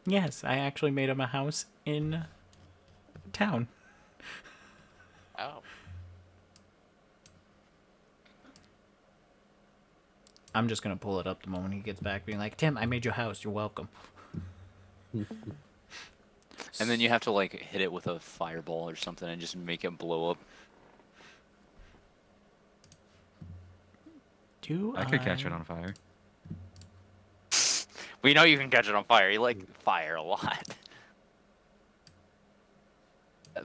Yes, I actually made him a house in town. Oh. I'm just gonna pull it up the moment he gets back, being like, Tim, I made your house. You're welcome. And then you have to like hit it with a fireball or something and just make it blow up. I could catch it on fire. We know you can catch it on fire. You like fire a lot.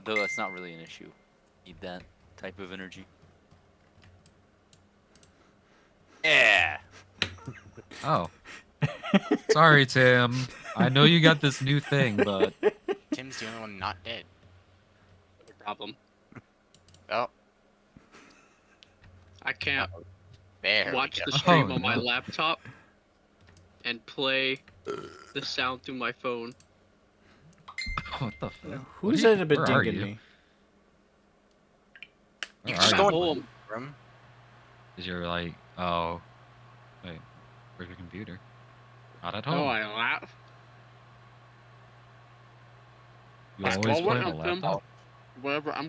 Though that's not really an issue. Need that type of energy. Yeah. Oh. Sorry, Tim. I know you got this new thing, but Tim's the only one not dead. No problem. Oh, I can't there watch we the go. stream Oh, on my no. laptop and play the sound through my phone. what the fuck? Who's What are at a you- where are bedinking you? me? You Where can just are go you? in Home. the room. Is you're like, oh, wait, where's your computer? Not at home. Oh, I laugh. You I always went play on a up to him. laptop. Whatever. I'm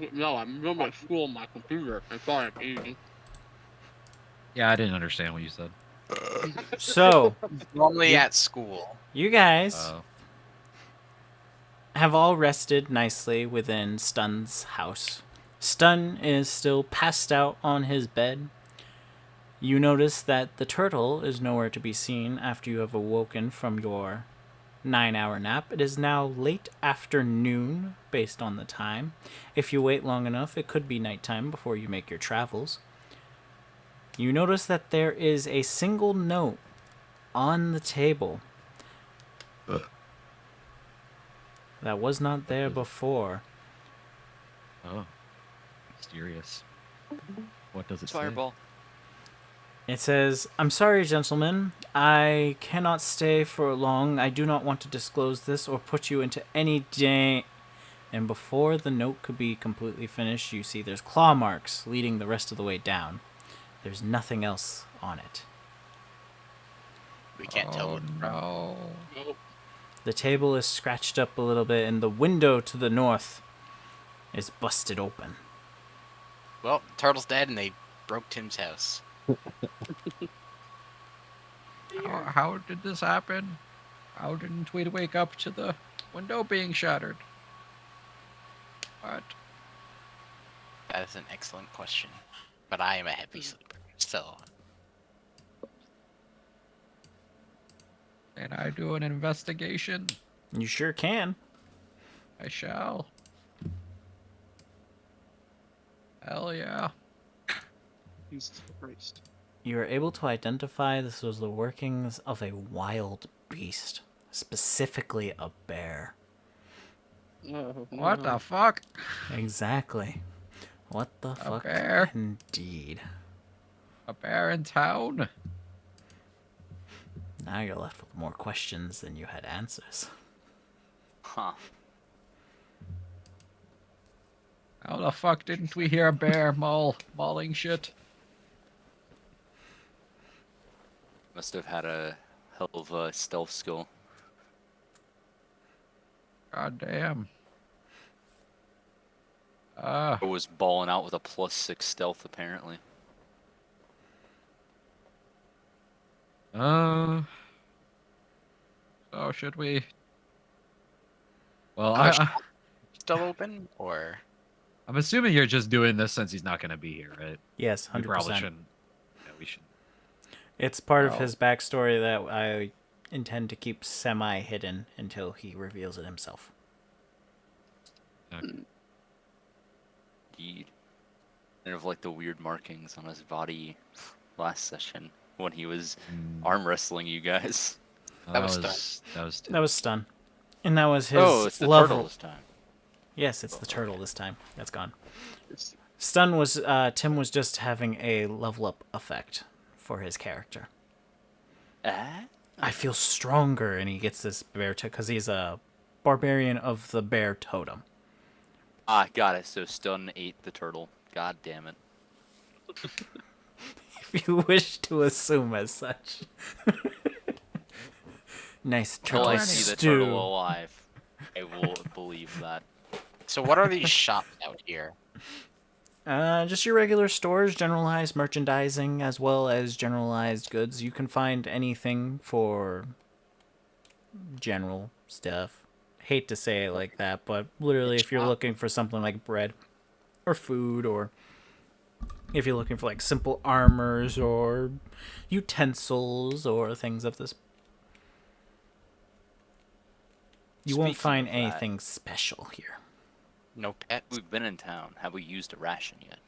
going to school on my computer. I thought I'm eating. Yeah, I didn't understand what you said. So, Normally You- at school. you guys Oh, have all rested nicely within Stun's house. Stun is still passed out on his bed. You notice that the turtle is nowhere to be seen after you have awoken from your 9-hour nap. It is now late afternoon, based on the time. If you wait long enough, it could be nighttime before you make your travels. You notice that there is a single note on the table that was not there before. oh, mysterious. What does it Fireball. It says, I'm sorry, gentlemen. I cannot stay for long. I do not want to disclose this or put you into any And before the note could be completely finished, you see there's claw marks leading the rest of the way down. There's nothing else on it. We can't tell what. No. Nope. The table is scratched up a little bit, and the window to the north is busted open. Well, Turtle's dead and they broke Tim's house. How did this happen? How didn't we wake up to the window being shattered? What? That is an excellent question. But I am a heavy sleeper, so. Can I do an investigation? You sure can. I shall. Hell yeah. Jesus Christ. You are able to identify this was the workings of a wild beast, specifically a bear. Oh, What no. the fuck? Exactly. What the fuck? bear? Indeed. A bear in town? Now you're left with more questions than you had answers. Huh. How the fuck didn't we hear a bear mauling shit? Must have had a hell of a stealth skill. God damn. Or was balling out with a +6 stealth, apparently. So should we? Well, How much still open, or I'm assuming you're just doing this since he's not going to be here, right? Yes, We probably 100%. shouldn't. Yeah, we should. It's part of Oh. his backstory that I intend to keep semi-hidden until he reveals it himself. indeed, kind of like the weird markings on his body last session when he was arm wrestling you guys. Oh, That was that was That was Stun. And that was his Oh, it's the level. turtle this time. Yes, it's the turtle this time. That's gone. It's- Stun was, Tim was just having a level up effect for his character. Ah? I feel stronger, and he gets this bear because he's a barbarian of the bear totem. Ah, got it. So Stun ate the turtle. God damn it. If you wish to assume as such. Nice Until turtle I see the turtle stew. alive, I will believe that. So what are these shops out here? Just your regular stores, generalized merchandising, as well as generalized goods. You can find anything for general stuff. Hate to say it like that, but literally, if you're looking for something like bread or food, or if you're looking for like simple armors or utensils or things of this, you won't Speaking find of that, anything special here. No pets? we've been in town. Have we used a ration yet?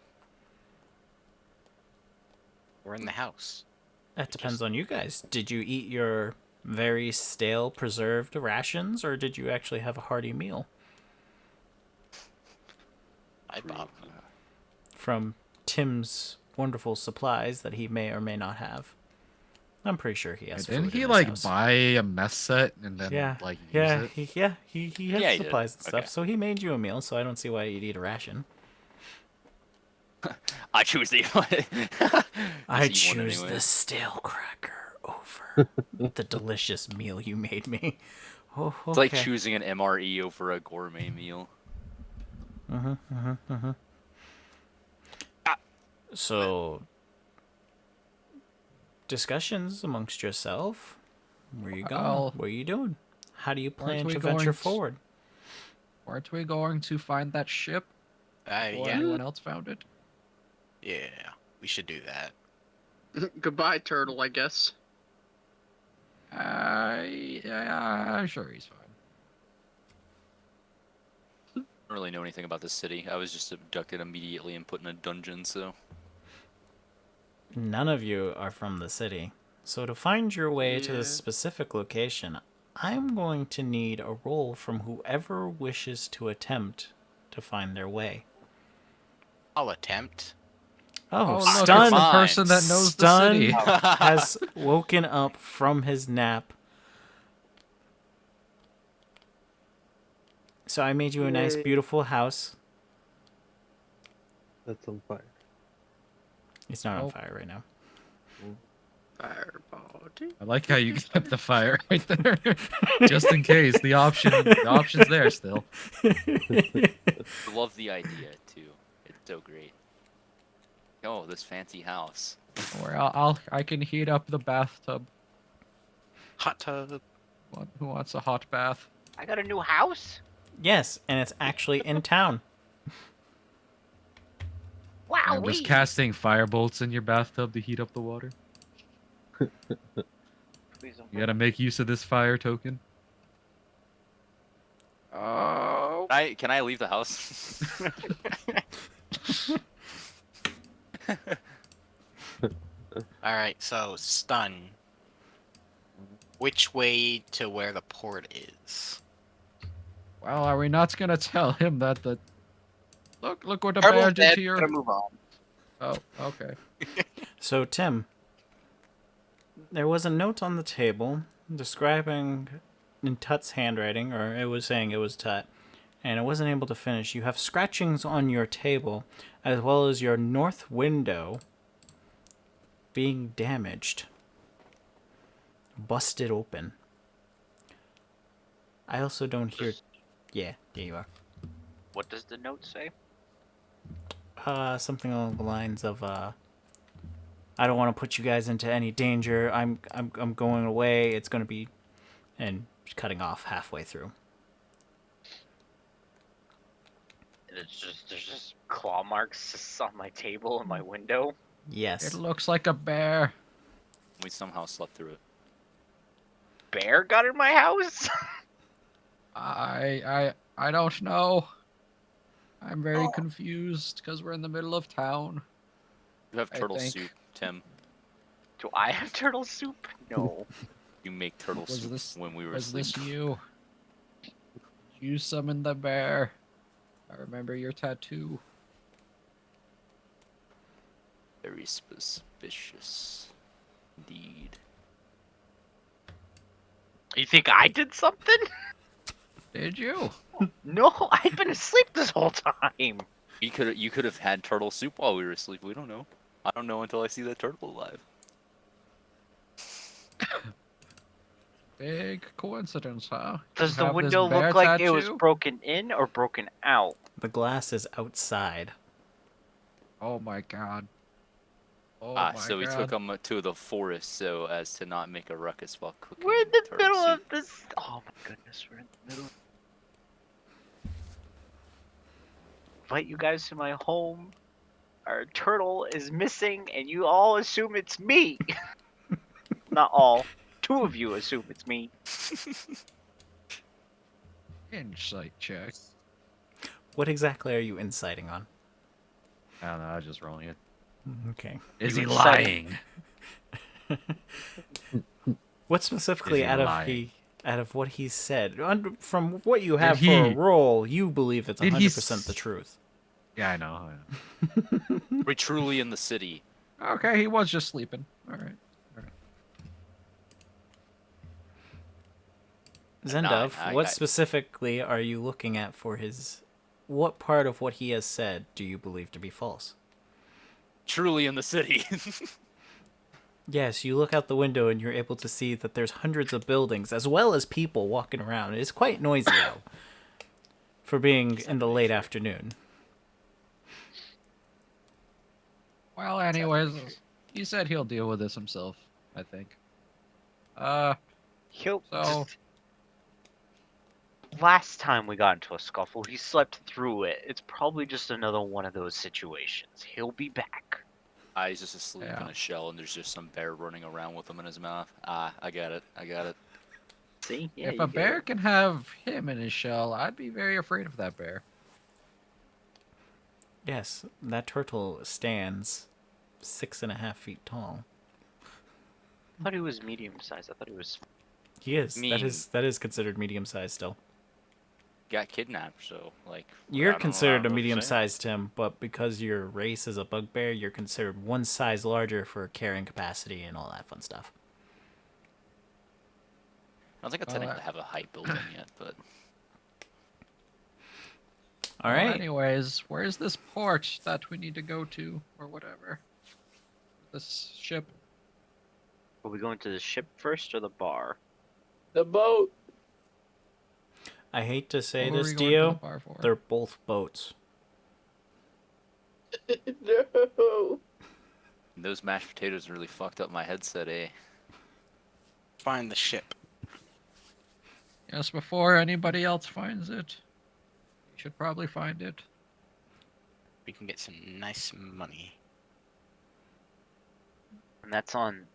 We're in the house. That depends on you guys. Did you eat your very stale preserved rations, or did you actually have a hearty meal I bought. from Tim's wonderful supplies that he may or may not have? I'm pretty sure he has. Didn't food he in his like house. buy a mess set and then Yeah, like use yeah, it? he has Yeah, he did. supplies and stuff. Okay. So he made you a meal. So I don't see why you'd eat a ration. I choose the. I Just eat one choose anyway. the stale cracker over the delicious meal you made me. Oh, okay. It's like choosing an MRE over a gourmet meal. So, discussions amongst yourself. Where you going? Well, what are you doing? How do you plan we to going venture to- forward? Aren't we going to find that ship? Or Yeah, anyone else found it? yeah, we should do that. Goodbye, turtle, I guess. Yeah, I'm sure he's fine. I don't really know anything about this city. I was just abducted immediately and put in a dungeon, so. None of you are from the city. So to find your way to Yeah. this specific location, I'm going to need a roll from whoever wishes to attempt to find their way. I'll attempt. Oh, look, it's Stun! the person that knows the Stun city. has woken up from his nap. So I made you a nice, Yay. beautiful house. That's on fire. It's not on Oh. fire right now. Fireball. I like how you kept the fire right there, just in case. The option's there still. I love the idea, too. It's so great. Oh, this fancy house. Or I can heat up the bathtub. Hot tub. Who wants a hot bath? I got a new house? Yes, and it's actually in town. Wow, I'm just casting firebolt in your bathtub to heat up the water. Please don't. You gotta make use of this fire token. Oh. Can I leave the house? Alright, so stun. Which way to where the port is? Well, are we not gonna tell him that the... Look what the Turtle's bear did dead, to your... gotta move on. Oh, okay. So, Tim, there was a note on the table describing in Tut's handwriting, or it was saying it was Tut, and it wasn't able to finish. You have scratchings on your table, as well as your north window being damaged. Busted open. I also don't hear... Yeah, there you are. What does the note say? Something along the lines of, I don't want to put you guys into any danger. I'm going away. It's gonna be, and cutting off halfway through. There's just claw marks on my table and my window. Yes. It looks like a bear. We somehow slept through it. Bear got in my house? I don't know. I'm very confused because we're in the middle of town. You have I turtle think- soup, Tim. Do I have turtle soup? No. You make turtle Was soup this- when we were Was asleep. this you? You summoned the bear. I remember your tattoo. Very suspicious. Indeed. You think I did something? Did you? No, I've been asleep this whole time. You could have had turtle soup while we were asleep. We don't know. I don't know until I see that turtle alive. Big coincidence, huh? Does You the have this window bear look like it was tattoo? broken in or broken out? The glass is outside. Oh my god. Oh my So we took god. him to the forest so as to not make a ruckus while cooking We're in the turtle middle soup. of this. Oh my goodness, we're in the middle. Invite you guys to my home. Our turtle is missing, and you all assume it's me. Not all. Two of you assume it's me. Insight check. What exactly are you inciting on? I don't know. I was just rolling it. Okay. Is You he incited- lying? What specifically he lying? out of what he said? From what you have for a he- roll, you believe it's did he 100% the truth. Yeah, I know. We're truly in the city. Okay, he was just sleeping. Alright. Zendov, I- what I- specifically are you looking at for his... What part of what he has said do you believe to be false? Truly in the city. Yes, you look out the window and you're able to see that there's hundreds of buildings as well as people walking around. It's quite noisy out for being in the late afternoon. Well, anyways, he said he'll deal with this himself, I think. He'll So- just. Last time we got into a scuffle, he slept through it. It's probably just another one of those situations. He'll be back. He's just asleep in Yeah. a shell, and there's just some bear running around with him in his mouth. I got it. I got it. See? Yeah, if you a get bear it. can have him in his shell, I'd be very afraid of that bear. Yes, that turtle stands 6.5 feet tall. I thought he was medium sized. I thought he was. He is. Mean. That is considered medium sized still. Got kidnapped, so like. You're I don't know considered a what to say. medium sized Tim, but because your race is a bugbear, you're considered one size larger for carrying capacity and all that fun stuff. I don't think I technically have a height built in yet, but All Well, right. anyways, where's this port that we need to go to, or whatever? This ship. Are we going to the ship first or the bar? The boat. I hate to say What were this, we going to the Dio. bar for? They're both boats. No. those mashed potatoes really fucked up my headset, eh? Find the ship. Yes, before anybody else finds it, you should probably find it. We can get some nice money. And that's on.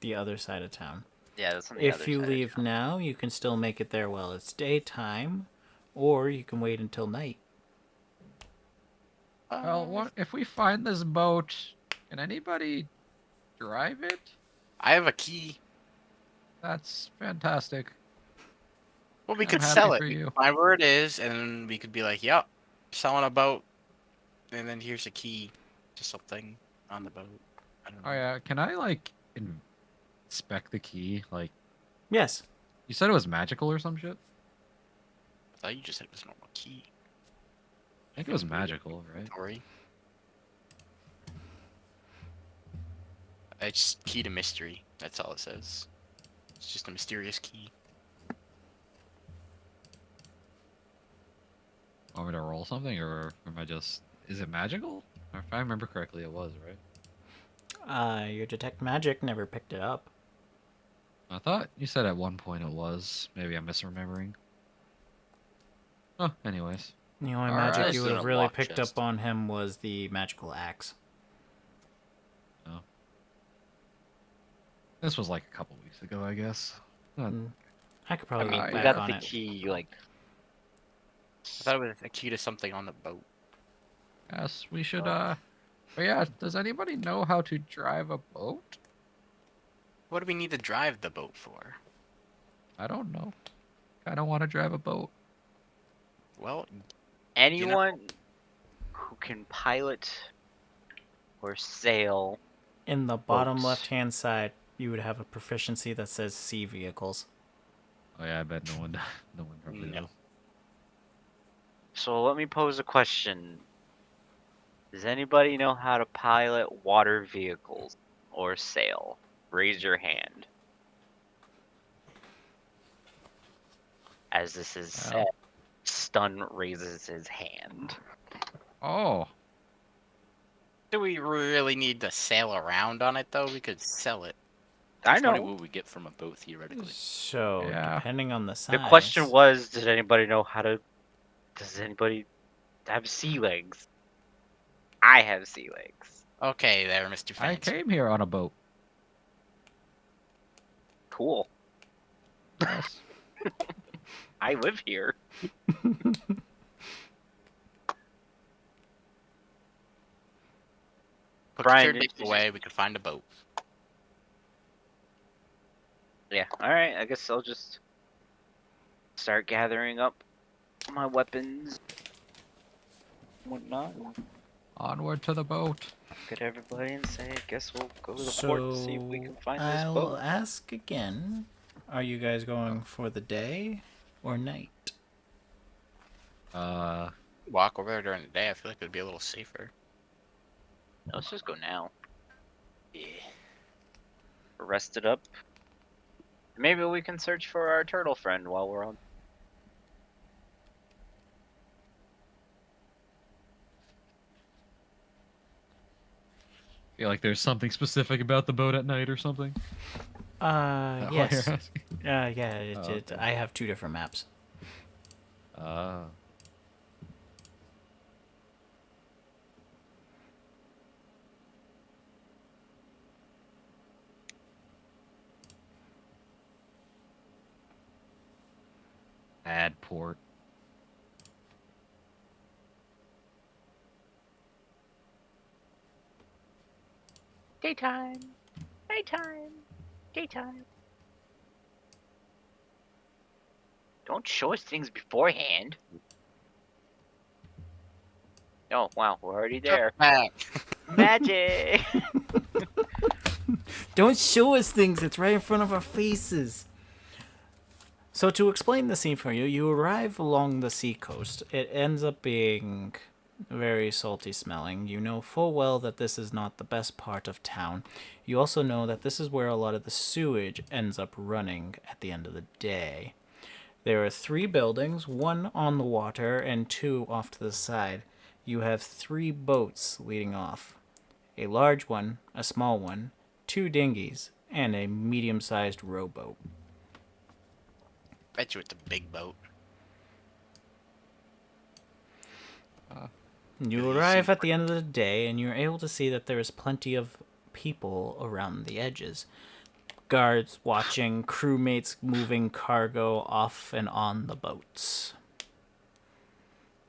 The other side of town. Yeah, that's on the other If you side of leave town. now, you can still make it there while it's daytime, or you can wait until night. Well, what if we find this boat? Can anybody drive it? I have a key. That's fantastic. Well, we I'm could happy sell it. for We you. could find where it is, and then we could be like, "Yep, selling a boat," and then here's a key to something on the boat. I don't know. Oh yeah, can I like inspect the key? Like, Yes. you said it was magical or some shit? I thought you just said it was a normal key. I think it was magical, right? Sorry. It's key to mystery. That's all it says. It's just a mysterious key. Want me to roll something, or am I just? Is it magical? If I remember correctly, it was, right? Your detect magic never picked it up. I thought you said at one point it was. Maybe I'm misremembering. Oh, anyways. The only All magic right. you It's would in have a really locked picked chest. up on him was the magical axe. This was like a couple weeks ago, I guess. I could probably I mean, look We back got on the it. key, like. I thought it was a key to something on the boat. Yes, we should. But yeah, does anybody know how to drive a boat? What do we need to drive the boat for? I don't know. I don't want to drive a boat. Well, Anyone who can pilot or sail. In the bottom Boats. left-hand side, you would have a proficiency that says sea vehicles. Oh yeah, I bet no one, no one probably No. does. So let me pose a question. Does anybody know how to pilot water vehicles or sail? Raise your hand. As this is Well. said, Stun raises his hand. Oh, Do we really need to sail around on it though? We could sell it. I How much money know. will we get from a boat theoretically? So, Yeah. depending on the size. The question was, does anybody know how to? Does anybody have sea legs? I have sea legs. Okay, there, Mr. I Fancy. came here on a boat. Cool. Yes. I live here. Put Brian, your did dick you away. We could find a boat. Yeah. All right. I guess I'll just start gathering up my weapons, and whatnot. And Onward to the boat. look at everybody and say, I guess we'll go to the port and see if we can find this I'll boat. ask again. Are you guys going for the day or night? Walk over there during the day. I feel like it'd be a little safer. Let's just go now. Yeah. We're rested up. Maybe we can search for our turtle friend while we're on. Feel like there's something specific about the boat at night or something. Why you're Yes. asking? Yeah, Oh, okay. I have 2 different maps. Add port. Daytime. Nighttime. Daytime. Don't show us things beforehand. Oh, wow. We're already there. Back. Magic! Don't show us things, it's right in front of our faces. So to explain the scene for you, you arrive along the seacoast. It ends up being very salty smelling. You know full well that this is not the best part of town. You also know that this is where a lot of the sewage ends up running at the end of the day. There are 3 buildings, 1 on the water and 2 off to the side. You have 3 boats leading off. A large one, a small one, 2 dinghies, and a medium-sized rowboat. Bet you it's a big boat. You arrive at the end of the day, and you're able to see that there is plenty of people around the edges. Guards watching, crewmates moving cargo off and on the boats.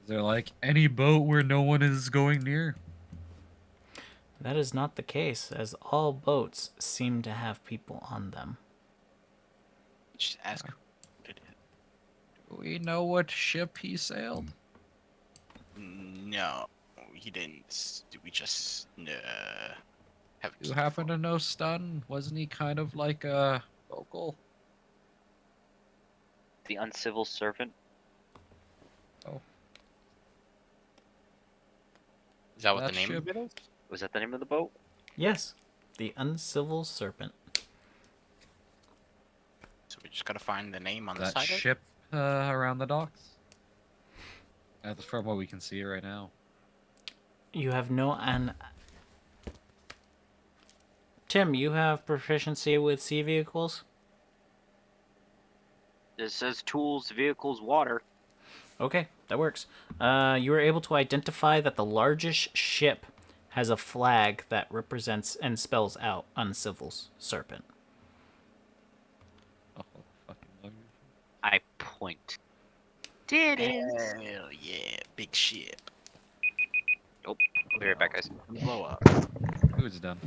Is there like any boat where no one is going near? That is not the case, as all boats seem to have people on them. Just ask. Do we know what ship he sailed? No, he didn't. We just have. You happen to know Stun? Wasn't he kind of like a local? The uncivil servant. Is that what That the name ship- of it is? Was that the name of the boat? Yes, the Uncivil Serpent. So we just gotta find the name on the That side. ship around the docks? That's from what we can see right now. You have Tim, you have proficiency with sea vehicles? It says tools, vehicles, water. Okay, that works. You were able to identify that the largest ship has a flag that represents and spells out Uncivil Serpent. Oh, fucking luggage. I point. Did it? Hell yeah, big ship. I'll be right back, guys. Blow up. Food's done.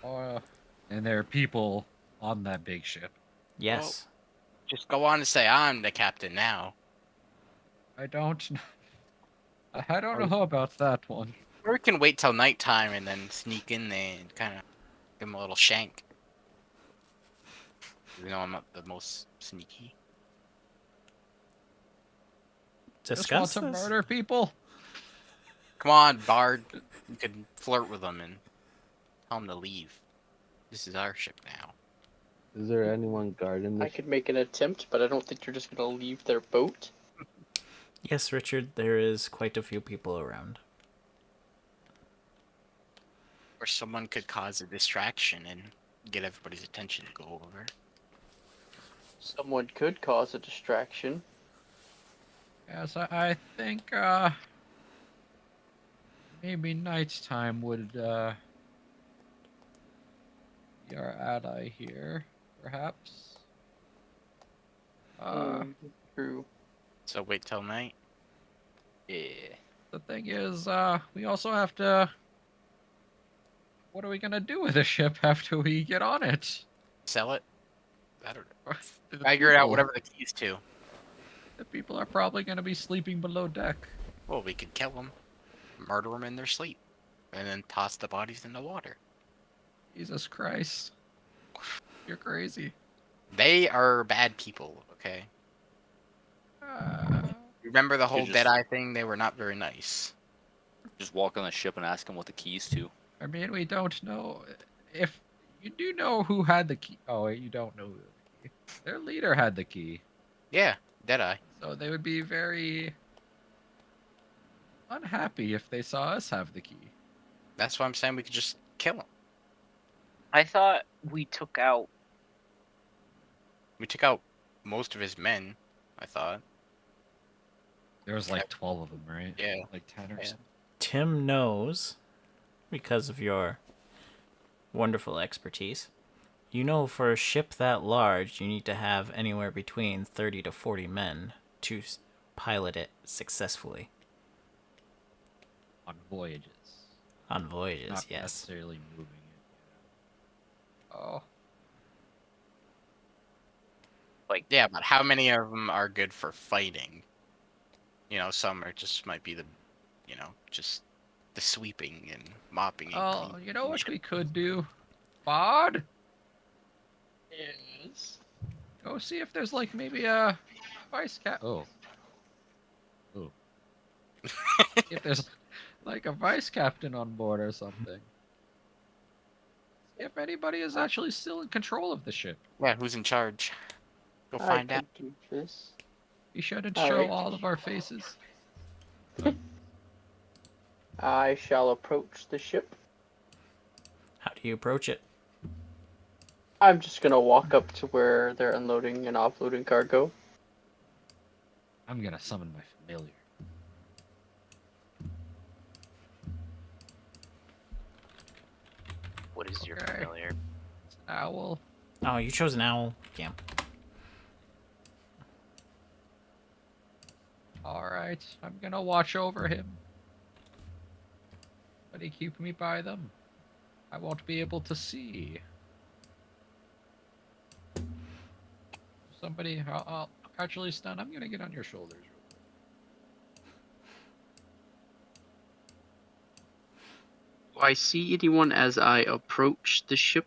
And there are people on that big ship. Yes. Just go on and say I'm the captain now. I don't know about that one. Or we can wait till nighttime and then sneak in there and kind of give him a little shank. You know I'm not the most sneaky. Just want Discuss to this? murder people? Come on, Bard. You can flirt with them and tell them to leave. This is our ship now. Is there anyone guarding I this? could make an attempt, but I don't think they're just gonna leave their boat. Yes, Richard, there is quite a few people around. Or someone could cause a distraction and get everybody's attention to go over. Someone could cause a distraction. Yes, I think maybe nighttime would be our ally here, perhaps. True. So wait till night. Yeah. The thing is, we also have to. What are we gonna do with the ship after we get on it? Sell it. I don't know. The Figure it out. people- Whatever the keys to. The people are probably gonna be sleeping below deck. Well, we could kill them, murder them in their sleep, and then toss the bodies in the water. Jesus Christ. You're crazy. They are bad people. Okay. Remember the whole just- Deadeye thing? They were not very nice. Just walk on the ship and ask him what the keys to. I mean, we don't know if you do know who had the key. Oh, wait, you don't know who had the key. Their leader had the key, Yeah, Deadeye. so they would be very unhappy if they saw us have the key. That's why I'm saying we could just kill him. I thought we took out. We took out most of his men, I thought. There was like 12 of them, right? Yeah. Like 10 or Yeah. something. Tim knows, because of your wonderful expertise, you know for a ship that large, you need to have anywhere between 30 to 40 men to pilot it successfully. On voyages. On voyages, Not yes. necessarily moving it. Oh, Yeah, but how many of them are good for fighting? You know, some are just might be the, you know, just the sweeping and mopping. And oh, cleaning you know what shit. we could do? Bod, Yes. go see if there's like maybe a vice cap. Oh. Oh. If there's like a vice captain on board or something. See if anybody is actually still in control of the ship. Yeah, who's in charge? Go find I out. could do this. We shouldn't All show right. all of our faces. I shall approach the ship. How do you approach it? I'm just gonna walk up to where they're unloading and offloading cargo. I'm gonna summon my familiar. What is your Okay. familiar? It's an owl. Oh, you chose an owl. Yeah. Alright, I'm gonna watch over him. But he keep me by them. I won't be able to see. Somebody, I'll actually stun. I'm gonna get on your shoulders. Do I see anyone as I approach the ship?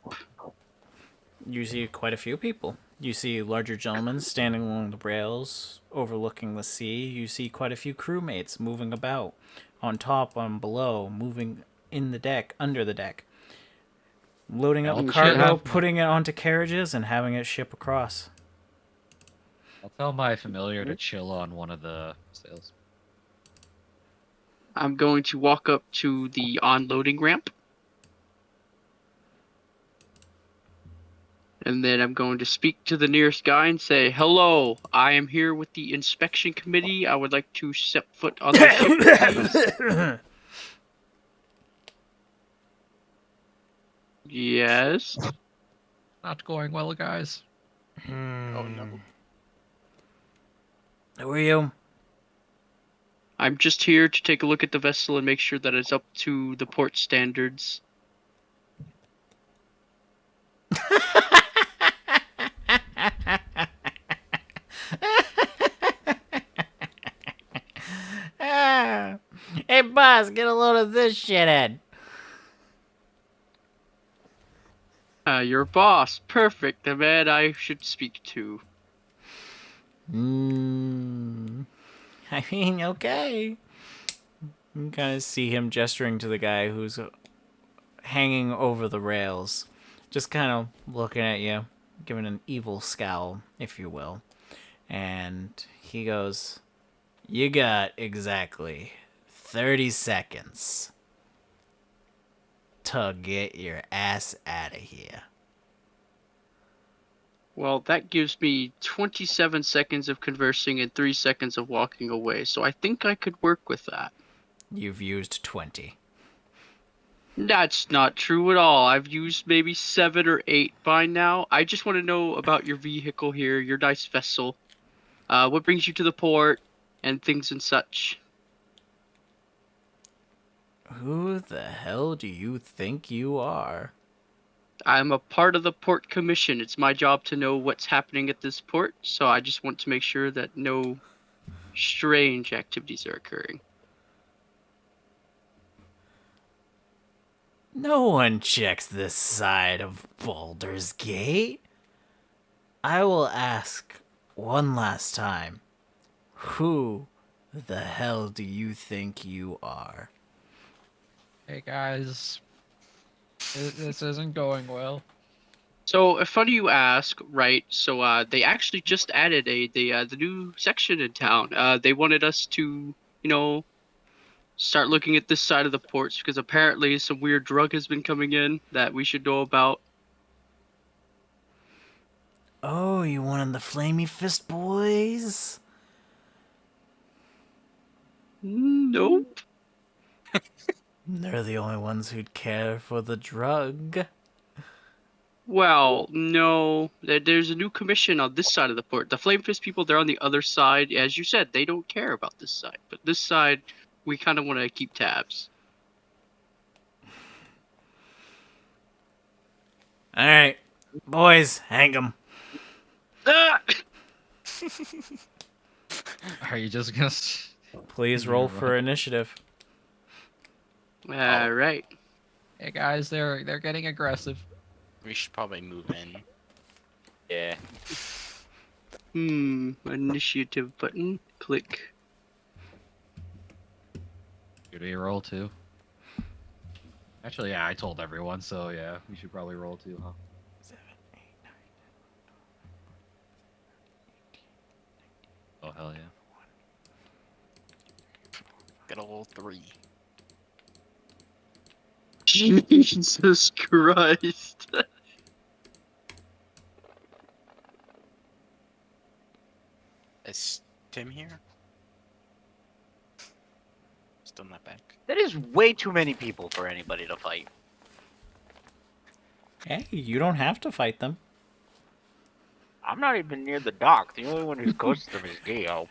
You see quite a few people. You see larger gentlemen standing along the rails, overlooking the sea. You see quite a few crewmates moving about, on top, on below, moving in the deck, under the deck, loading up I'll cargo, have- putting it onto carriages, and having it ship across. I'll tell my familiar to chill on one of the sails. I'm going to walk up to the unloading ramp. And then I'm going to speak to the nearest guy and say, "Hello, I am here with the inspection committee. I would like to set foot on the ship, please." Yes. Not going well, guys. Oh no. Who are you? I'm just here to take a look at the vessel and make sure that it's up to the port standards. Hey, boss, get a load of this shithead. Your boss. Perfect. The man I should speak to. I mean, okay. You kind of see him gesturing to the guy who's hanging over the rails, just kind of looking at you, giving an evil scowl, if you will. And he goes, "You got exactly 30 seconds to get your ass out of here." Well, that gives me 27 seconds of conversing and 3 seconds of walking away, so I think I could work with that. You've used 20. That's not true at all. I've used maybe 7 or 8 by now. I just want to know about your vehicle here, your nice vessel. What brings you to the port, and things and such. Who the hell do you think you are? I'm a part of the port commission. It's my job to know what's happening at this port, so I just want to make sure that no strange activities are occurring. No one checks this side of Baldur's Gate. I will ask one last time. Who the hell do you think you are? Hey guys, this isn't going well. So, funny you ask, right? So, they actually just added the new section in town. They wanted us to, start looking at this side of the ports because apparently some weird drug has been coming in that we should know about. Oh, you one of the Flamey Fist boys? Nope. They're the only ones who'd care for the drug. Well, no. There's a new commission on this side of the port. The Flame Fist people, they're on the other side. As you said, they don't care about this side. But this side, we kind of want to keep tabs. Alright, boys, hang 'em. Ah! Are you just gonna? Please roll for initiative. Right. Hey guys, they're getting aggressive. We should probably move in. Yeah. Initiative button. Click. Should we roll too? Actually, yeah, I told everyone, so yeah, we should probably roll too, huh? 7, 8, 9. Oh hell yeah! Got a little 3. Jesus Christ. Is Tim here? Still not back. That is way too many people for anybody to fight. Hey, you don't have to fight them. I'm not even near the dock. The only one who's close to them is Geo.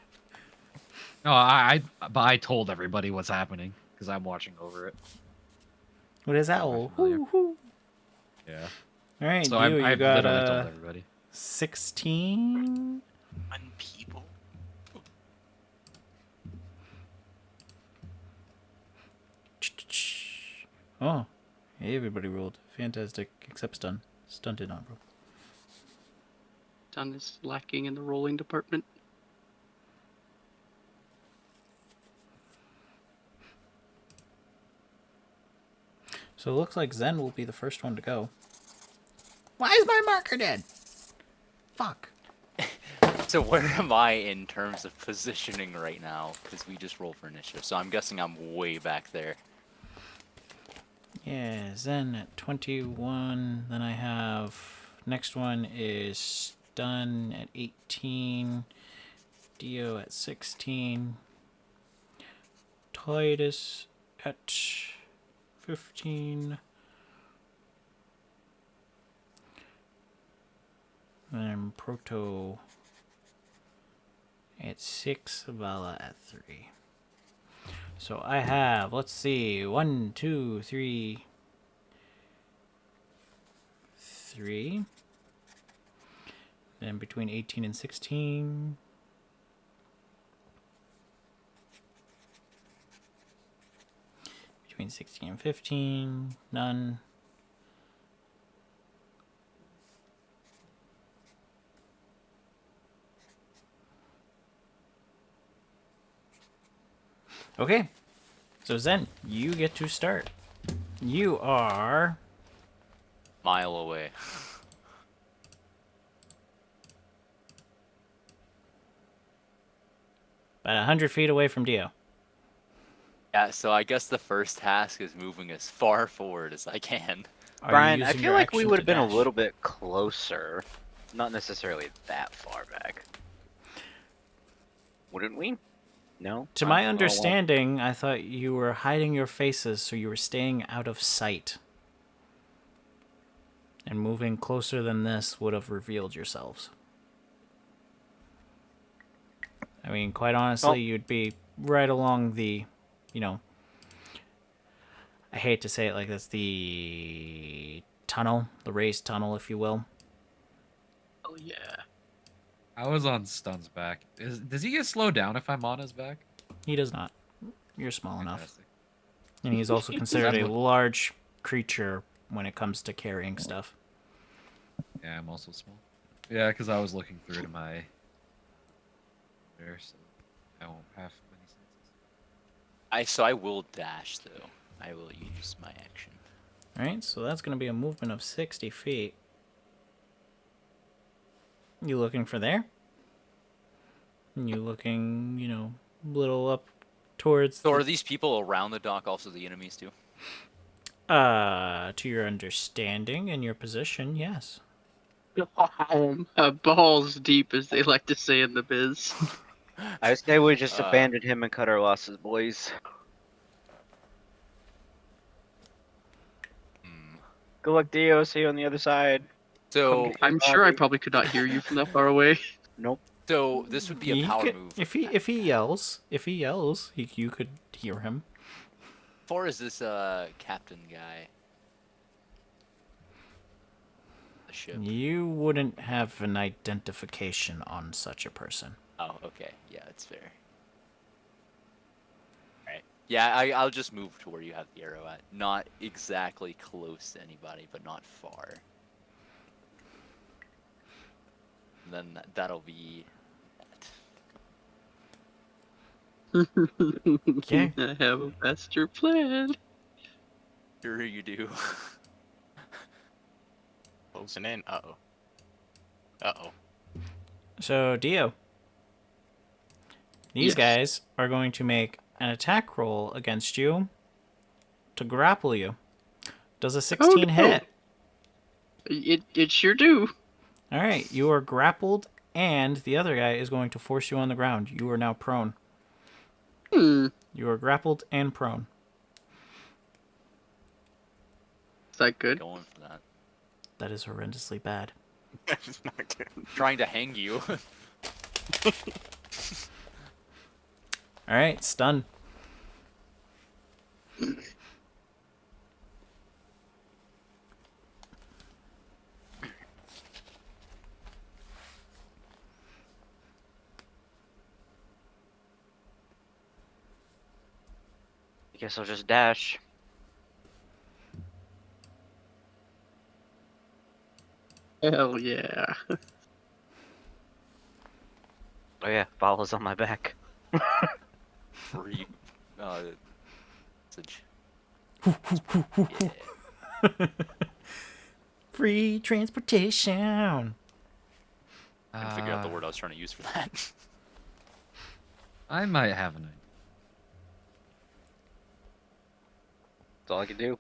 No, but I told everybody what's happening because I'm watching over it. What is that? Not familiar. Woo-hoo. Yeah. Alright, So you I've got literally told everybody. 16. 1 people. Oh, hey, everybody rolled. Fantastic, except Stun. Stun did not roll. Done is lacking in the rolling department. So it looks like Zen will be the first one to go. Why is my marker dead? Fuck. So where am I in terms of positioning right now? Because we just rolled for initiative, so I'm guessing I'm way back there. Yeah, Zen at 21. Then I have... Next one is Stun at 18. Dio at 16. Titus at 15. And Proto at 6. Vala at 3. So I have, let's see, 1, 2, 3. Then between 18 and 16. Between 16 and 15, none. Okay, so Zen, you get to start. You are... Mile away. About 100 feet away from Dio. Yeah, so I guess the first task is moving as far forward as I can. Are you Brian, I using feel your like we action would to have been a dash? little bit closer. Not necessarily that far back. Wouldn't we? No? To Oh, my well. understanding, I thought you were hiding your faces so you were staying out of sight. And moving closer than this would have revealed yourselves. I mean, quite honestly, you'd be right along the, you know, I hate to say it like this, the tunnel, the raised tunnel, if you will. Oh yeah. I was on Stun's back. Does he get slowed down if I'm on his back? He does not. You're small enough. Fantastic. And he's also considered I'm a look- large creature when it comes to carrying stuff. Yeah, I'm also small. Yeah, because I was looking through to my... There, so I won't have many senses. So I will dash though. I will use my action. Alright, so that's going to be a movement of 60 feet. You looking for there? You looking, you know, a little up towards... So are these people around the dock also the enemies too? To your understanding and your position, yes. Balls deep, as they like to say in the biz. I say we just Uh, abandoned him and cut our losses, boys. Good luck, Dio. See you on the other side. So I'm sure I probably could not hear you from that far away. Nope. So this would be a He power could- move. If he yells, you could hear him. How far is this captain guy? The ship. You wouldn't have an identification on such a person. Oh, okay. Yeah, that's fair. Alright. Yeah, I'll just move to where you have the arrow at. Not exactly close to anybody, but not far. And then that'll be that. Okay. I have a master plan. Sure you do. Closing in. Uh-oh. Uh-oh. So, Dio. These Yes. guys are going to make an attack roll against you to grapple you. Does a 16 no. hit? It sure do. Alright, you are grappled, and the other guy is going to force you on the ground. You are now prone. Hmm. You are grappled and prone. Is that good? Going for that. That is horrendously bad. That's not good. Trying to hang you. Alright, stun. I guess I'll just dash. Hell yeah. Oh yeah, Vala's on my back. Free message. Free transportation. Couldn't figure out the word I was trying to use for that. I might have an idea. That's all I can do.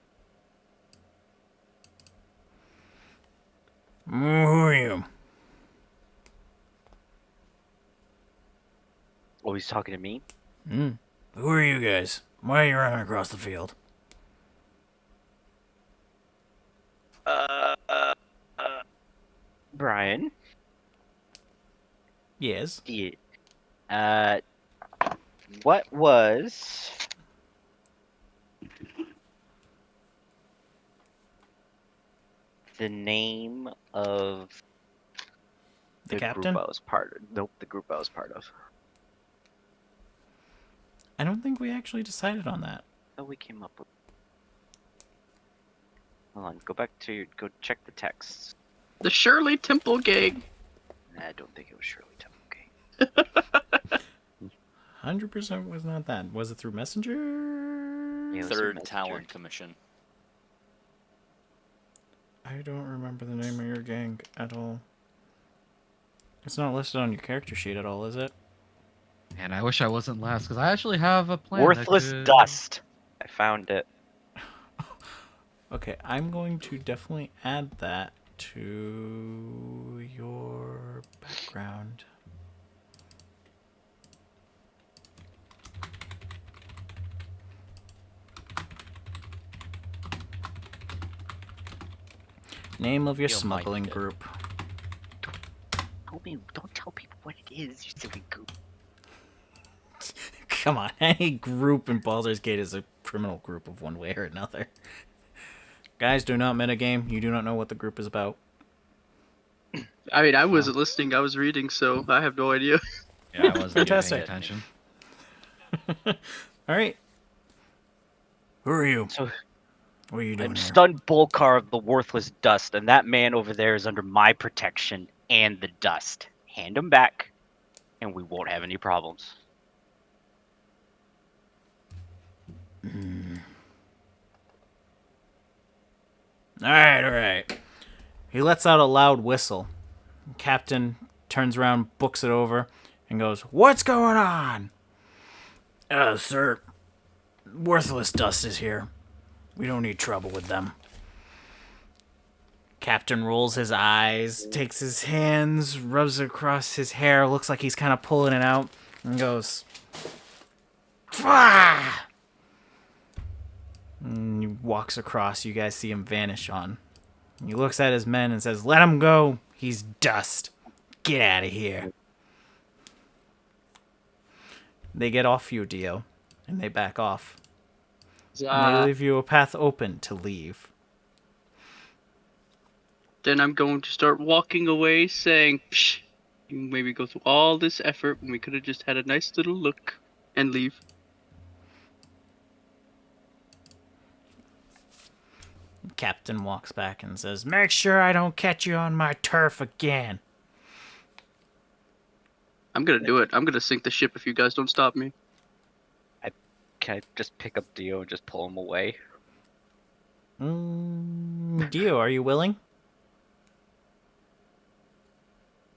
Who are you? Oh, he's talking to me? Who are you guys? Why are you running across the field? Brian? Yes. Yeah. What was the name of The captain? group I was part of? Nope, the group I was part of. I don't think we actually decided on that. Oh, we came up with. Hold on, go check the texts. The Shirley Temple Gang. Nah, I don't think it was Shirley Temple. Okay. 100% was not that. Was it through Messenger? Yeah, it was Third Messenger. Talon Commission. I don't remember the name of your gang at all. It's not listed on your character sheet at all, is it? Man, I wish I wasn't last because I actually have a plan. that Worthless could- dust. I found it. Okay, I'm going to definitely add that to your background. Name of your Feel smuggling minded. group. Don't tell people what it is, you silly goop. Come on, any group in Baldur's Gate is a criminal group of one way or another. Guys, do not metagame. You do not know what the group is about. I mean, I wasn't listening. I was reading, so I have no idea. Yeah, I wasn't even paying Fantastic. attention. All right. Who are you? So What are you doing I'm here? stunned Bolkar of the Worthless Dust, and that man over there is under my protection and the dust. Hand him back, and we won't have any problems. All right. He lets out a loud whistle. Captain turns around, books it over, and goes, "What's going on?" Sir, Worthless Dust is here. We don't need trouble with them. Captain rolls his eyes, takes his hands, rubs it across his hair, looks like he's kind of pulling it out, and goes, "Fah!" And he walks across. You guys see him vanish on. He looks at his men and says, "Let him go. He's dust. Get out of here." They get off you, Dio, and they back off. And they leave you a path open to leave. Then I'm going to start walking away, saying, Psh, you maybe go through all this effort when we could have just had a nice little look and leave. Captain walks back and says, "Make sure I don't catch you on my turf again." I'm gonna do it. I'm gonna sink the ship if you guys don't stop me. Can I just pick up Dio and just pull him away? Dio, are you willing?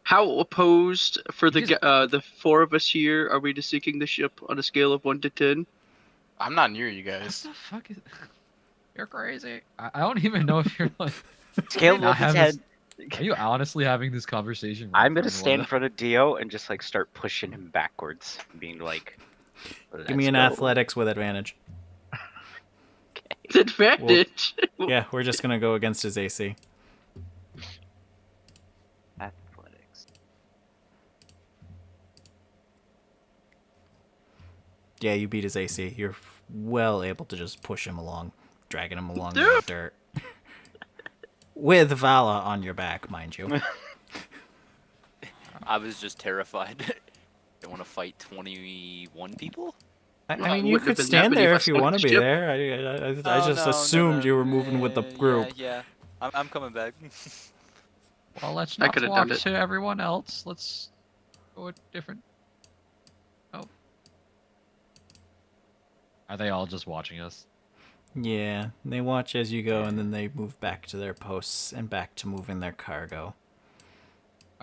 How opposed for He's- the four of us here are we to sinking the ship on a scale of 1 to 10? I'm not near you What guys. the fuck is? You're crazy. I don't even know if you're like. Scale not of his have head. Are you honestly having this conversation? right I'm in gonna front of stand in one front of Dio and just like start pushing him backwards, being like, Give me "Let's an go." athletics with advantage. It's advantage. Yeah, we're just gonna go against his AC. Athletics. Yeah, you beat his AC. You're well able to just push him along, dragging him along in the dirt. With Vala on your back, mind you. I was just terrified. They want to fight 21 people? I Well, mean, it you wouldn't have could been that stand many there if if I you sunk want the to be ship. there. I just assumed you were moving with the group. Yeah. I'm coming back. Well, let's I not could've talk done it. to everyone else. Let's go a different. Are they all just watching us? Yeah, they watch as you go, and then they move back to their posts and back to moving their cargo.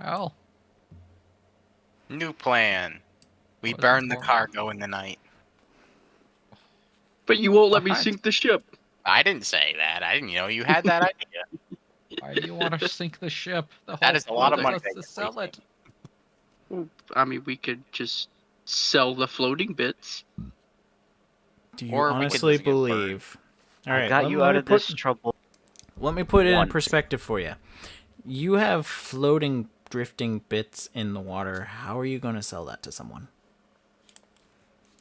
Well, New plan. We What was burn it the for? cargo in the night. But you won't let me Alright. sink the ship. I didn't say that. I didn't know you had that idea. why do you want to sink the ship? The That whole is a lot of point money was that to you're sell it. I mean, we could just sell the floating bits. Do you Or we could honestly just get burned. believe? All I right, got you out of this trouble. Let me put it in once. perspective for you. You have floating, drifting bits in the water. How are you going to sell that to someone?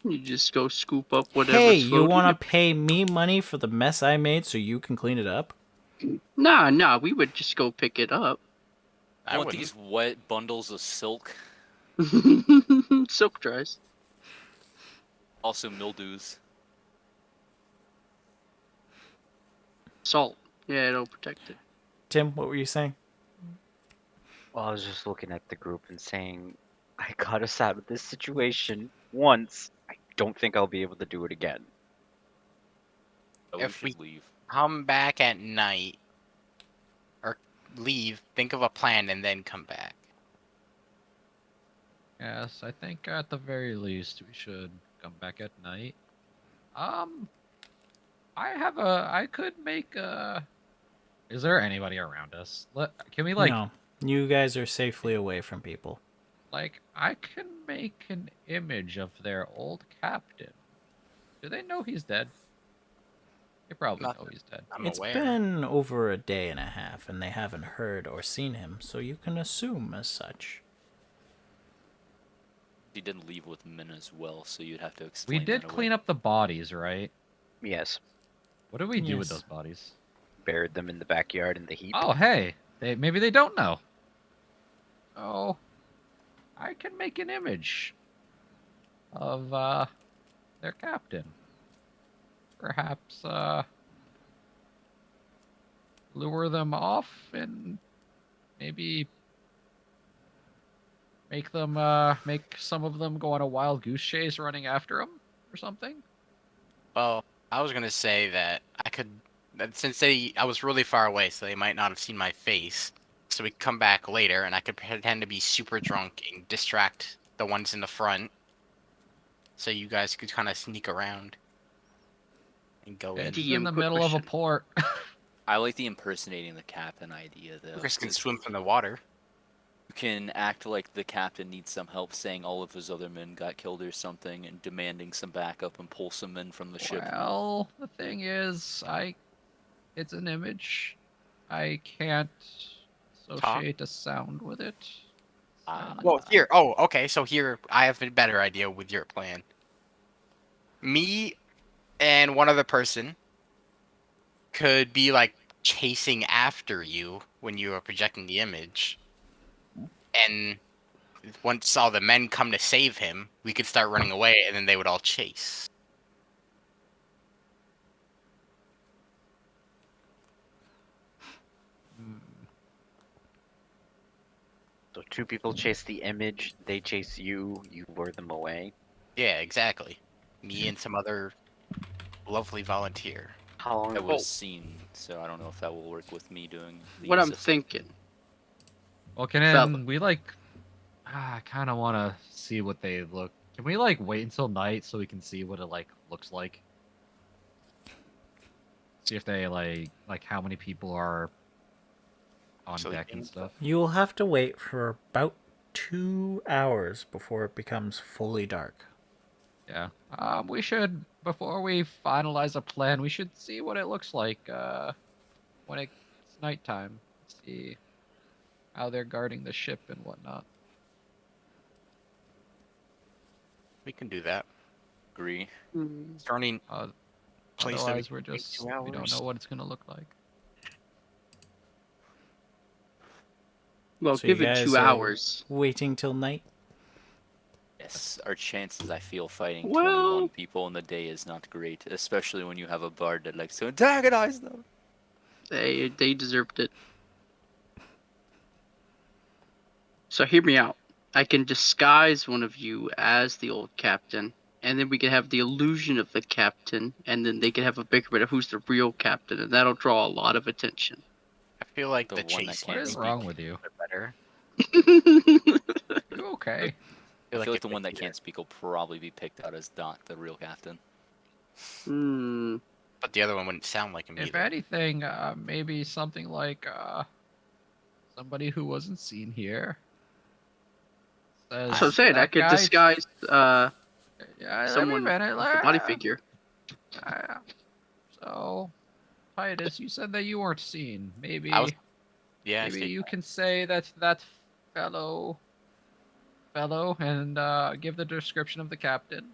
You just go scoop up whatever's Hey, you floating. want to pay me money for the mess I made so you can clean it up? Nah, we would just go pick it up. I want wouldn't. these wet bundles of silk. Silk dries. Also mildews. Salt. Yeah, it'll protect it. Tim, what were you saying? Well, I was just looking at the group and saying, I got us out of this situation once. I don't think I'll be able to do it again. So If we should leave. Come back at night. Or leave, think of a plan, and then come back. Yes, I think at the very least we should come back at night. I could make a. Is there anybody around us? Can we No, you guys are safely away from people. I can make an image of their old captain. Do they know he's dead? They probably Not know he's dead. I'm It's aware. been over a day and a half, and they haven't heard or seen him, so you can assume as such. He didn't leave with men as well, so you'd have to We explain did that away. clean up the bodies, right? Yes. What do we do with Yes. those bodies? Buried them in the backyard in the heap. Oh, hey, maybe they don't know. Oh, I can make an image of their captain. Perhaps lure them off and maybe make some of them go on a wild goose chase running after him or something. Well, I was gonna say that since I was really far away, so they might not have seen my face. So we could come back later, and I could pretend to be super drunk and distract the ones in the front, so you guys could kind of sneak around and go in. It's DM, in the quick middle of a question. port. I like the impersonating the captain idea, though. Chris can 'cause swim from the water. You can act like the captain needs some help, saying all of his other men got killed or something, and demanding some backup and pull some men from the ship. Well, the thing is, it's an image. I can't associate a sound with it. Ah. Well, here. Oh, okay. So here, I have a better idea with your plan. Me and one other person could be like chasing after you when you are projecting the image, and once all the men come to save him, we could start running away, and then they would all chase. So two people chase the image, they chase you, you lure them away. Yeah, exactly. Me and some other lovely volunteer. How long? That was seen, so I don't know if that will work with me doing the What I'm assist. thinking. Well, Fella. we I kind of want to see what they look. Can we wait until night so we can see what it looks like? See if they how many people are on Actually, deck and in- stuff. You will have to wait for about 2 hours before it becomes fully dark. Yeah. We should, before we finalize a plan, we should see what it looks like when it's nighttime. See how they're guarding the ship and whatnot. We can do that. Agree. Starting place that we Otherwise, can we're take just 2 we don't hours. know what it's gonna look like. Well, So you give it guys 2 are hours. Waiting till night? Yes, our chances, I feel, fighting Well- 21 people in the day is not great, especially when you have a bard that likes to antagonize them. They deserved it. So hear me out. I can disguise one of you as the old captain, and then we can have the illusion of the captain, and then they can have a bickerment of who's the real captain, and that'll draw a lot of attention. I feel like The the one that chase What can't is speak. wrong with you? better. You okay? I feel like if the they one that do can't speak will probably be picked out as not the real captain. Hmm. But the other one wouldn't sound like him If either. anything, maybe something like somebody who wasn't seen here. Says, So I'm saying I "That could guy- disguise Yeah, let me someone minute, with a body figure. So, Titus, you said that you weren't seen. Maybe, I Yeah, I maybe stayed- you can say that fellow, and give the description of the captain.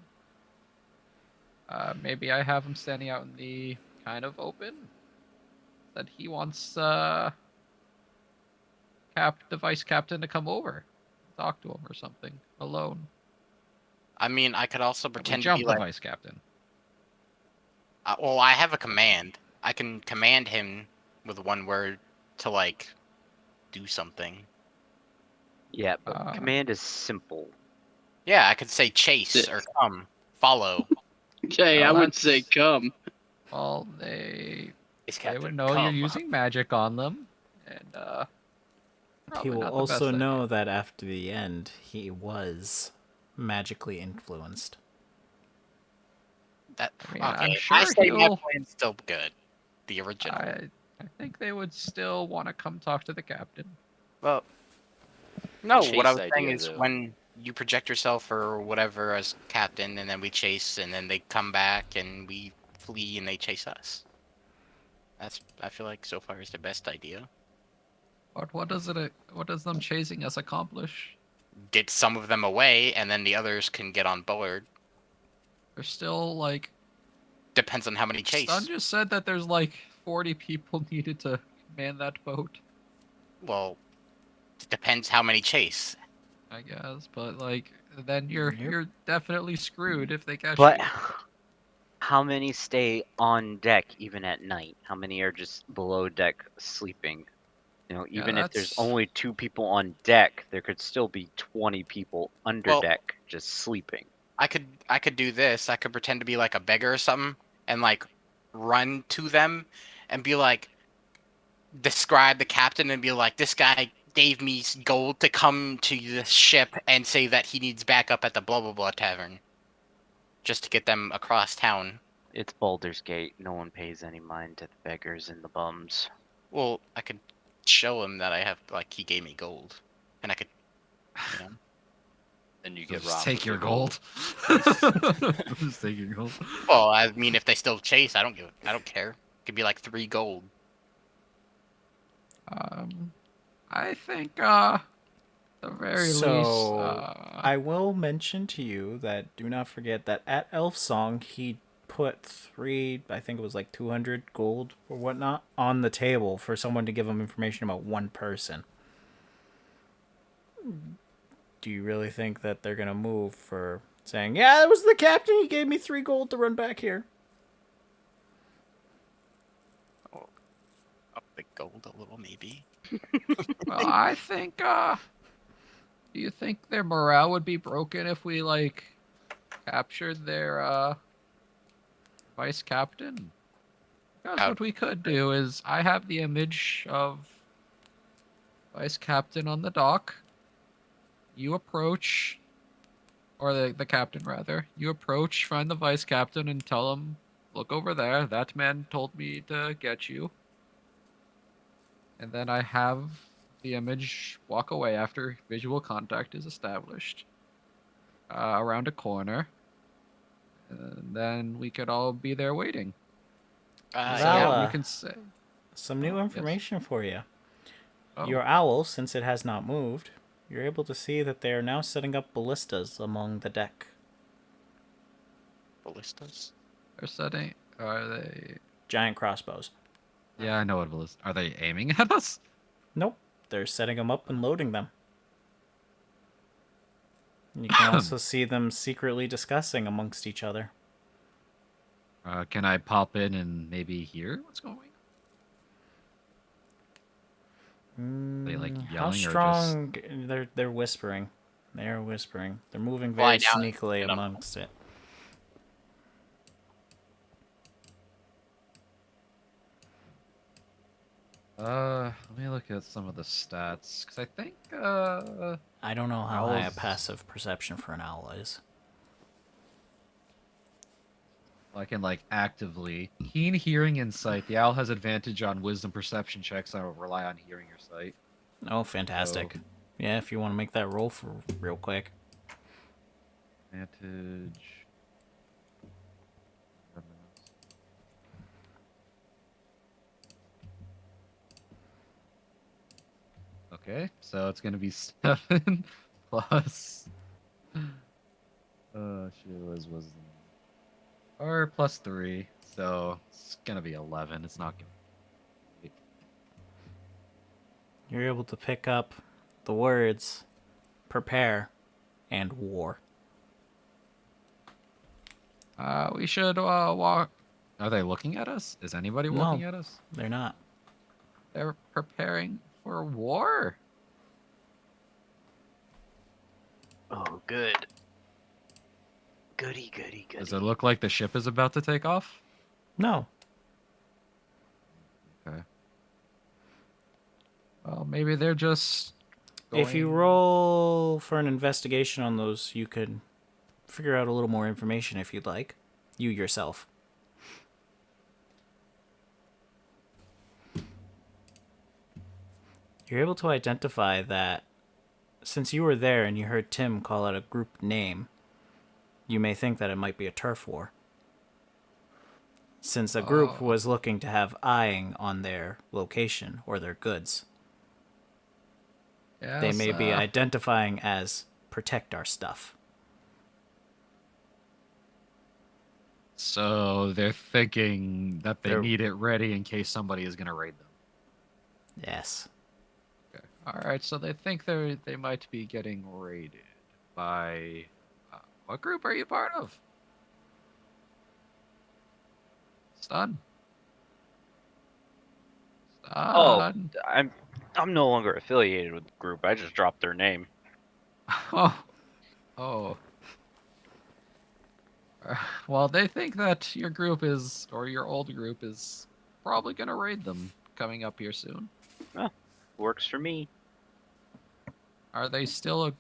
Maybe I have him standing out in the kind of open. That he wants the vice captain to come over, talk to him or something alone. I mean, I could also We pretend to jump be the like. vice captain. Well, I have a command. I can command him with one word to do something. Yeah, but Uh, command is simple. Yeah, I could say chase or come, follow. Okay, Well, I would say that's- come. Well, they It's they Captain. would know you're Come. using magic on them, and He Probably will not the best also idea. know that after the end, he was magically influenced. That I mean, okay? I'm I sure say my he'll. plan's still good. The original. I think they would still want to come talk to the captain. Well, no. What I Chase was saying idea, is though. when you project yourself or whatever as captain, and then we chase, and then they come back, and we flee, and they chase us. I feel like so far is the best idea. But what does it? What does them chasing us accomplish? Get some of them away, and then the others can get on board. There's still like. Depends on how many chase. Stun just said that there's like 40 people needed to man that boat. Well, it depends how many chase. I guess, but like then you're Yep. you're definitely screwed if they catch But you. how many stay on deck even at night? How many are just below deck sleeping? You know, Yeah, even if there's that's- only 2 people on deck, there could still be 20 people under Well- deck just sleeping. I could do this. I could pretend to be like a beggar or something, and like run to them, and be like, describe the captain, and be like, this guy gave me gold to come to the ship and say that he needs backup at the blah blah blah tavern, just to get them across town. It's Baldur's Gate. No one pays any mind to the beggars and the bums. Well, I could show him that I have like he gave me gold, and I could, you know. And you So get just robbed. take with your the gold. Just take your gold. Well, I mean, if they still chase, I don't care. It could be like 3 gold. I think the very least. I will mention to you that do not forget that at Elf Song he put 3, I think it was like 200 gold or whatnot, on the table for someone to give him information about one person. Do you really think that they're gonna move for saying, yeah, it was the captain, he gave me 3 gold to run back here? Up the gold a little, maybe. Well, I think. Do you think their morale would be broken if we like captured their vice captain? Because How- what we could do is, I have the image of vice captain on the dock. You approach, or the captain rather. You approach, find the vice captain, and tell him, "Look over there. That man told me to get you." And then I have the image walk away after visual contact is established around a corner. And then we could all be there waiting. Vala. You can say. Some new Oh, yes. information for you. Oh, Your owl, since it has not moved, you're able to see that they are now setting up ballistas among the deck. Ballistas? they're setting. Are they? Giant crossbows. Yeah, I know what it is. Are they aiming at us? Nope. They're setting them up and loading them. You can also see them secretly discussing amongst each other. Can I pop in and maybe hear what's going on? They like How yelling or strong? They're whispering. They are whispering. They're moving Fly very down sneakily and get 'em. amongst it. Let me look at some of the stats because I think I don't know how high a Owls- passive perception for an owl is. I can like actively keen hearing and sight. The owl has advantage on wisdom perception checks. I will rely on hearing or sight. Oh, fantastic. So- Yeah, if you want to make that roll for real quick. Advantage. Okay, so it's gonna be 7 plus. She was or plus 3, so it's gonna be 11. It's not gonna. You're able to pick up the words prepare and war. We should walk. Are they looking at us? Is anybody No. looking at us? They're not. They're preparing for war. Oh, good. Goody, goody, goody. Does it look like the ship is about to take off? No. Okay. Well, maybe they're just If you going- roll for an investigation on those, you could figure out a little more information if you'd like. You yourself. You're able to identify that since you were there and you heard Tim call out a group name, you may think that it might be a turf war. Since a group Oh. was looking to have eyeing on their location or their goods, they Yes, may be identifying as protect our stuff. So they're thinking that they They're- need it ready in case somebody is going to raid them. Yes. Okay. All right. So they think they might be getting raided by what group are you part of? Stun. Oh, Stun. I'm no longer affiliated with the group. I just dropped their name. Oh. Oh. Well, they think that your group is, or your old group is, probably gonna raid them coming up here soon. Works for me. Are they still a?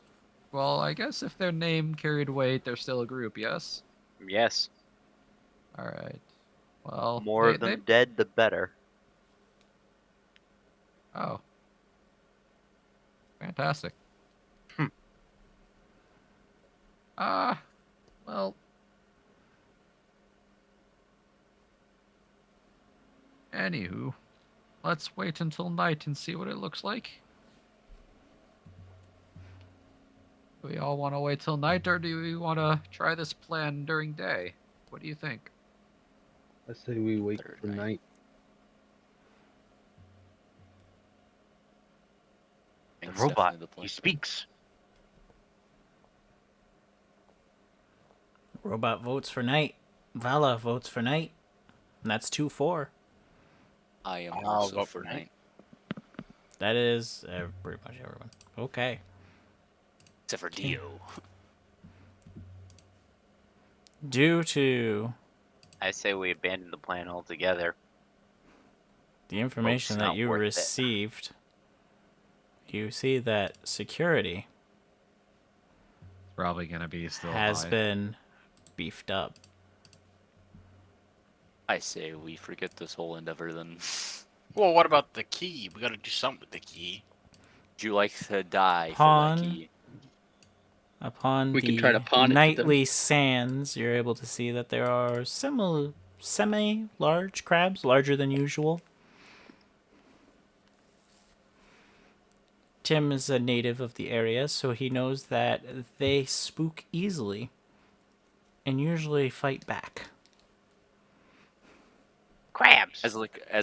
Well, I guess if their name carried weight, they're still a group. Yes. Yes. All right. Well, More of them they. dead, the better. Oh. Fantastic. Hmm. Well. Anywho, let's wait until night and see what it looks like. Do we all want to wait till night, or do we want to try this plan during day? What do you think? I say we wait Third for night. night. The It's robot, definitely the plan. he speaks. Robot votes for night. Vala votes for night. And that's 2-4. I am I'll also vote for for night. That is pretty much everyone. Okay. Except for Dio. Due to I say we abandon the plan altogether. the information that not you worth it. received, you see that security Probably gonna be still has high. been beefed up. I say we forget this whole endeavor then. Well, what about the key? We gotta do something with the key. Would you like to die Pawn. for that key? Upon We the can try to pawn it to them. nightly sands, you're able to see that there are semi-large crabs, larger than usual. Tim is a native of the area, so he knows that they spook easily and usually fight back. Crabs! As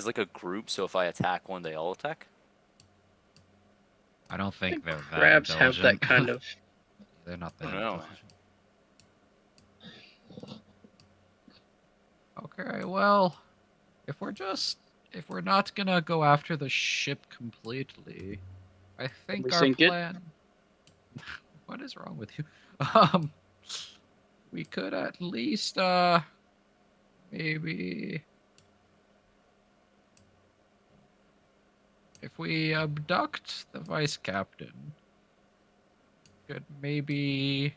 like a group, so if I attack one, they all attack? I don't think they're that Crabs have that intelligent. kind of. They're not I that don't know. intelligent. Okay, well, if we're not gonna go after the ship completely, I think we our sink it? plan. What is wrong with you? We could at least maybe if we abduct the vice captain, could maybe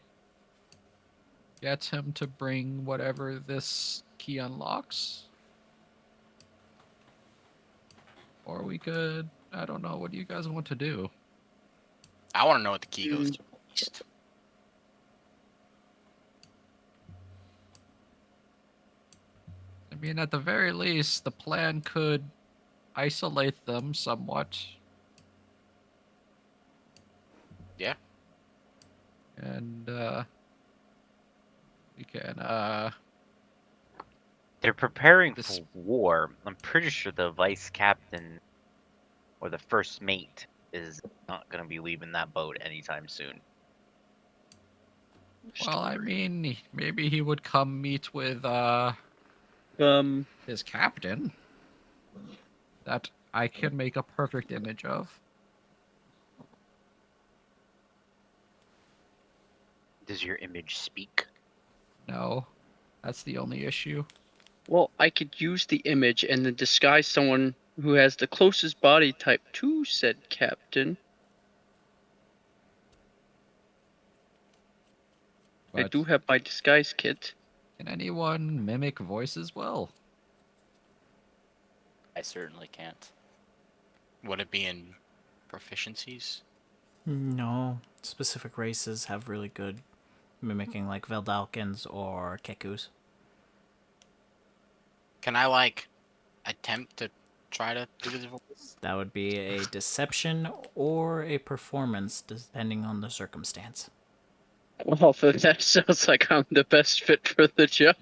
get him to bring whatever this key unlocks. Or we could, I don't know, what do you guys want to do? I want to know what the key goes to. East. I mean, at the very least, the plan could isolate them somewhat. Yeah. And, we can, They're preparing This- for war. I'm pretty sure the vice captain or the first mate is not going to be leaving that boat anytime soon. well, I mean, maybe he would come meet with, his captain. That I can make a perfect image of. Does your image speak? No, that's the only issue. Well, I could use the image and then disguise someone who has the closest body type to said captain. I But do have my disguise kit. can anyone mimic voices well? I certainly can't. Would it be in proficiencies? No, specific races have really good mimicking, like Veldalkins or Kekus. Can I like attempt to try to do this voice? That would be a deception or a performance, depending on the circumstance. Well, that sounds like I'm the best fit for the job.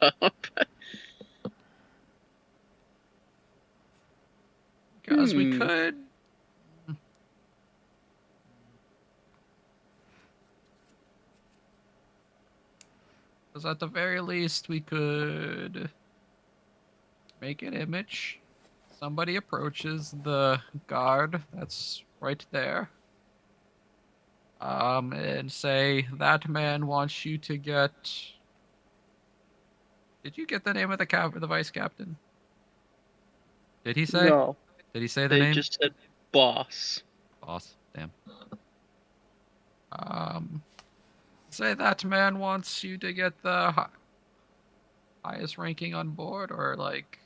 Because we Hmm. could. Because at the very least, we could make an image. Somebody approaches the guard that's right there. And say, that man wants you to get. Did you get the name of the vice captain? Did he say? No, Did he say the they name? just said boss. Boss. Damn. Say that man wants you to get the highest ranking on board, or like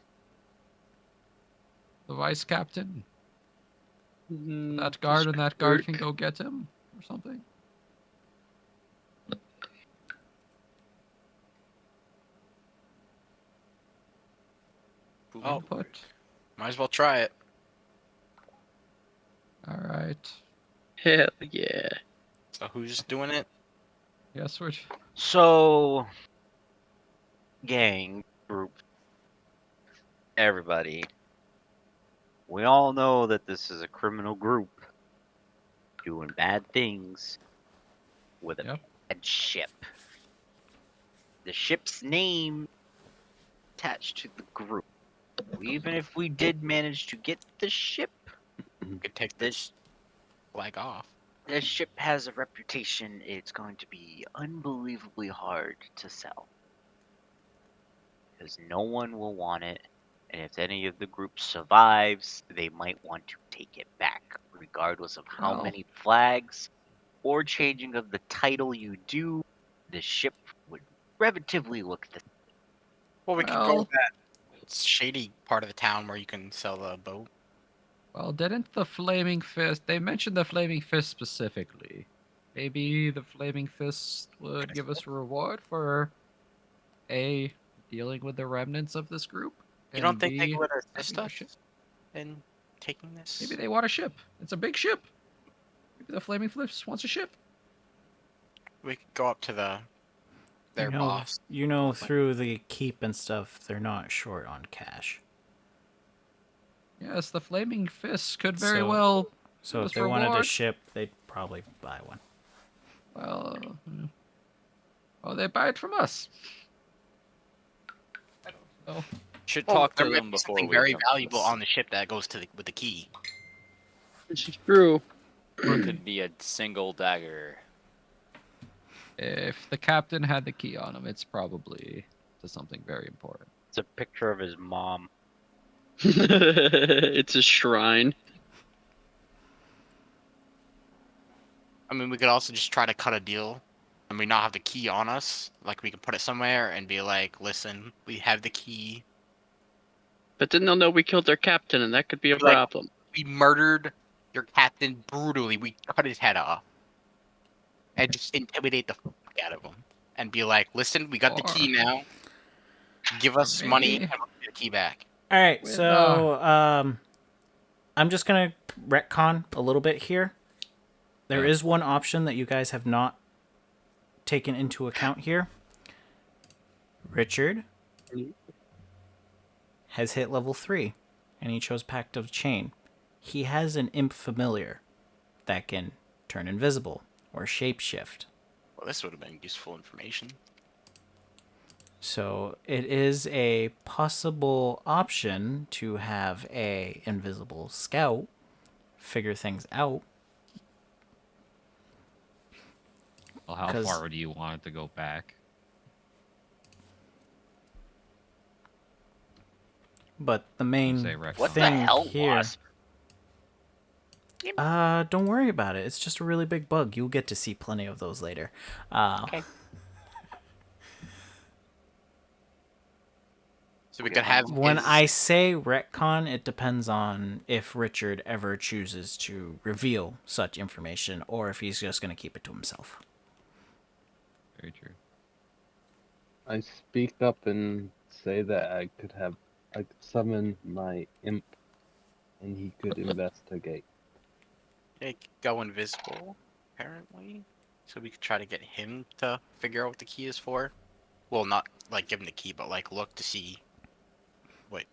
the vice captain. That guard, and that guard can go get him or something. Oh, Input. might as well try it. All right. Hell yeah. So who's doing it? Yes, we're. So, gang, group, everybody, we all know that this is a criminal group doing bad things with a Yep. bad ship. The ship's name attached to the group. Even if we did manage to get the ship, We could take this this flag off. this ship has a reputation. It's going to be unbelievably hard to sell. Because no one will want it, and if any of the group survives, they might want to take it back, regardless of how Well. many flags or changing of the title you do. The ship would relatively look the Well, we could go Well. to that shady part of the town where you can sell the boat. Well, didn't the Flaming Fist? They mentioned the Flaming Fist specifically. Maybe the Flaming Fist would give us a reward for A, dealing with the remnants of this group. You don't And think they B, would assist having a ship. us in taking this? Maybe they want a ship. It's a big ship. Maybe the Flaming Fist wants a ship. We could go up to their boss. You know, through the keep and stuff, they're not short on cash. Yes, the Flaming Fist could very So- well. So give if us they wanted a reward. ship, they'd probably buy one. Well, they buy it from us. I don't know. Should Well, talk there to might them be before something we very jump valuable this. on the ship that goes to with the key. This is true. Or it could be a single dagger. If the captain had the key on him, it's probably to something very important. It's a picture of his mom. It's a shrine. I mean, we could also just try to cut a deal, and we not have the key on us. Like we could put it somewhere and be like, "Listen, we have the key. But then they'll know we killed their captain, and that could be a Like- problem. We murdered your captain brutally. We cut his head off, and just intimidate the fuck out of him, and be like, "Listen, we got the key now. Give us money, maybe- and we'll give you the key back." All right, With, so I'm just gonna retcon a little bit here. There is one option that you guys have not taken into account here. Richard has hit level 3, and he chose Pact of Chain. He has an imp familiar that can turn invisible or shapeshift. Well, this would have been useful information. So it is a possible option to have a invisible scout figure things out. Well, how 'Cause- far do you want it to go back? But the main Say Rex. What the thing hell, here, Wasp? don't worry about it. It's just a really big bug. You'll get to see plenty of those later. Okay. So we could have When his- I say retcon, it depends on if Richard ever chooses to reveal such information or if he's just going to keep it to himself. Very true. I speak up and say that I could summon my imp, and he could investigate. They go invisible, apparently. So we could try to get him to figure out what the key is for. Well, not like give him the key, but like look to see what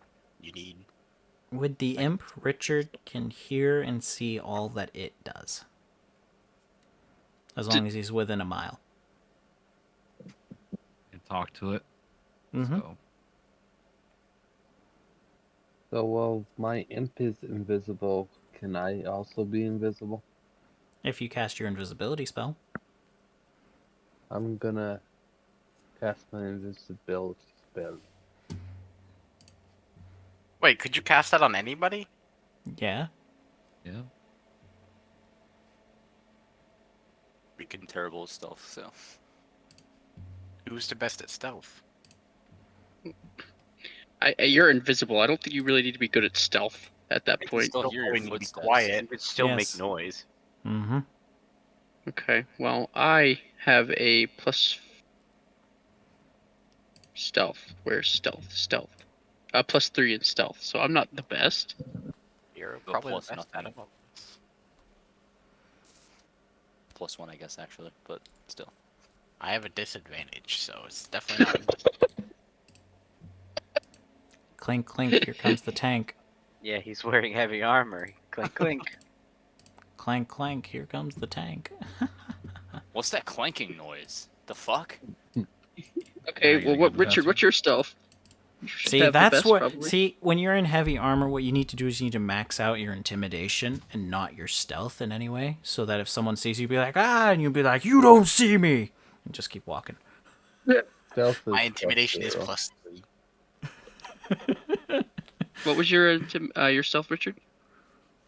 you need. With the imp, Richard can hear and see all that it does. As long as he's within a mile. And talk to it. Mm-hmm. So, well, my imp is invisible. Can I also be invisible? If you cast your invisibility spell. I'm gonna cast my invisibility spell. Wait, could you cast that on anybody? Yeah. Yeah. We can terrible at stealth, so. Who's the best at stealth? You're invisible. I don't think you really need to be good at stealth at that point. Still hear your We need to be footsteps. quiet. You could still Yes. make noise. Mm-hmm. Okay, well, I have a plus stealth. Where's stealth? Stealth. +3 in stealth, so I'm not the best. You're Go probably the plus best nothing. at all of us. +1, I guess, actually, but still. I have a disadvantage, so it's definitely not. Clink, clink, here comes the tank. Yeah, he's wearing heavy armor. Clink, clink. Clank, clank, here comes the tank. What's that clanking noise? The fuck? Okay, you well, gotta go to the Richard, bathroom. what's your stealth? You should See, have the that's best, what. probably. See, when you're in heavy armor, what you need to do is you need to max out your intimidation and not your stealth in any way, so that if someone sees you, be like, ah, and you'll be like, you don't see me, and just keep walking. Stealth is My intimidation is +0. +3. What was your stealth, Richard?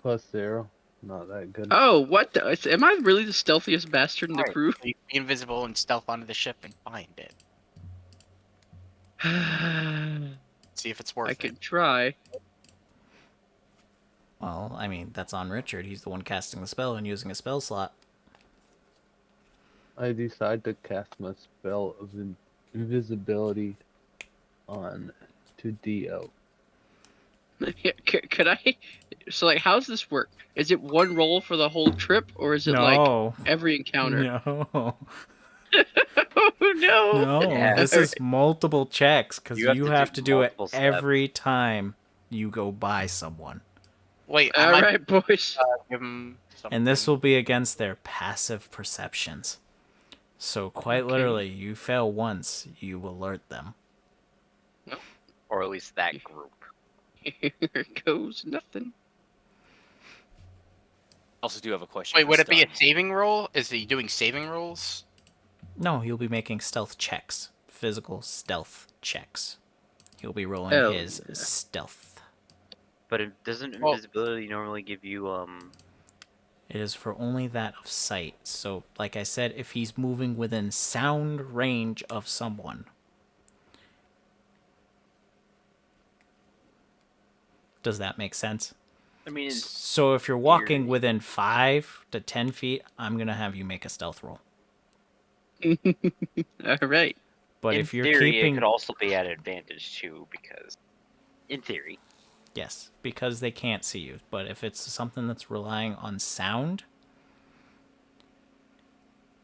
+0. Not that good. Oh, what the? Am I really the stealthiest bastard in the Right. crew? So you can be invisible and stealth onto the ship and find it. See if it's worth I it. could try. Well, I mean, that's on Richard. He's the one casting the spell and using a spell slot. I decide to cast my spell of invisibility on to Do. Could I? So, like, how's this work? Is it one roll for the whole trip, or is it like No. every encounter? No. Oh no! No. Yeah. This is multiple checks, because You you have have to to do do it multiple steps. every time you go by someone. Wait, I All might right, boys. give him something. And this will be against their passive perceptions. So quite Okay. literally, you fail once, you alert them. Or at least that group. Here goes nothing. Also do have a question. Wait, for would it be Stun. a saving roll? Is he doing saving rolls? No, you'll be making stealth checks. Physical stealth checks. He'll be rolling Hell his yeah. stealth. But it doesn't Well- invisibility normally give you It is for only that of sight. So, like I said, if he's moving within sound range of someone. Does that make sense? I mean So if you're walking theory. within 5 to 10 feet, I'm going to have you make a stealth roll. All right. But in if you're theory, keeping... it could also be at advantage too, because in theory. Yes, because they can't see you. But if it's something that's relying on sound,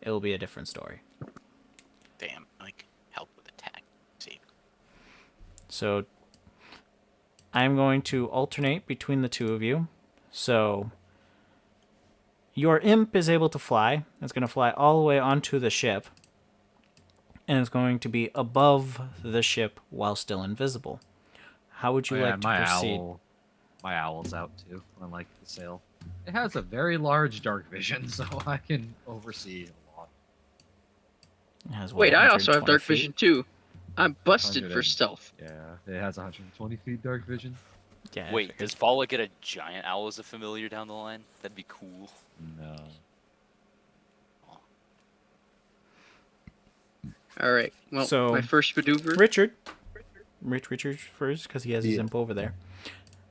it'll be a different story. Damn, like help with attack. Save. So I'm going to alternate between the two of you. So your imp is able to fly. It's going to fly all the way onto the ship. And it's going to be above the ship while still invisible. How would you like to proceed? My owl's out too. Unlike the sail, it has a very large dark vision, so I can oversee a lot. It has, what, Wait, I also have 120 dark feet? vision too. I'm busted 100 for and- stealth. Yeah, it has 120 feet dark vision. Yeah, I Wait, figured. does Vala get a giant owl as a familiar down the line? That'd be cool. No. All right. Well, So, my first maneuver. Richard, Richard first, because he has his Yeah. imp over there.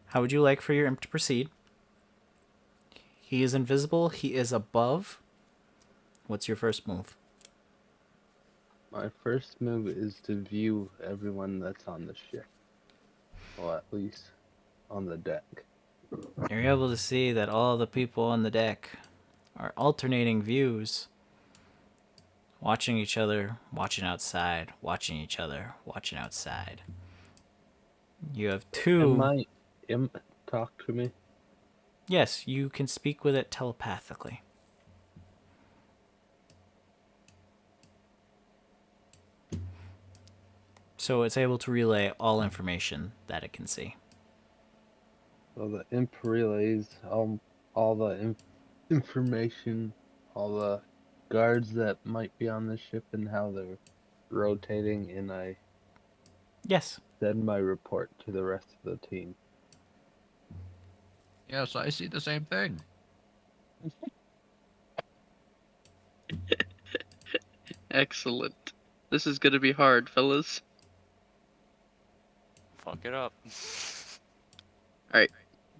How would you like for your imp to proceed? He is invisible. He is above. What's your first move? My first move is to view everyone that's on the ship. Well, at least on the deck. You're able to see that all the people on the deck are alternating views, watching each other, watching outside, watching each other, watching outside. You have Can two. my imp talk to me? Yes, you can speak with it telepathically. So it's able to relay all information that it can see. So the imp relays all the information, all the guards that might be on the ship and how they're rotating, and I Yes. send my report to the rest of the team. Yes, I see the same thing. Excellent. This is gonna be hard, fellas. Fuck it up.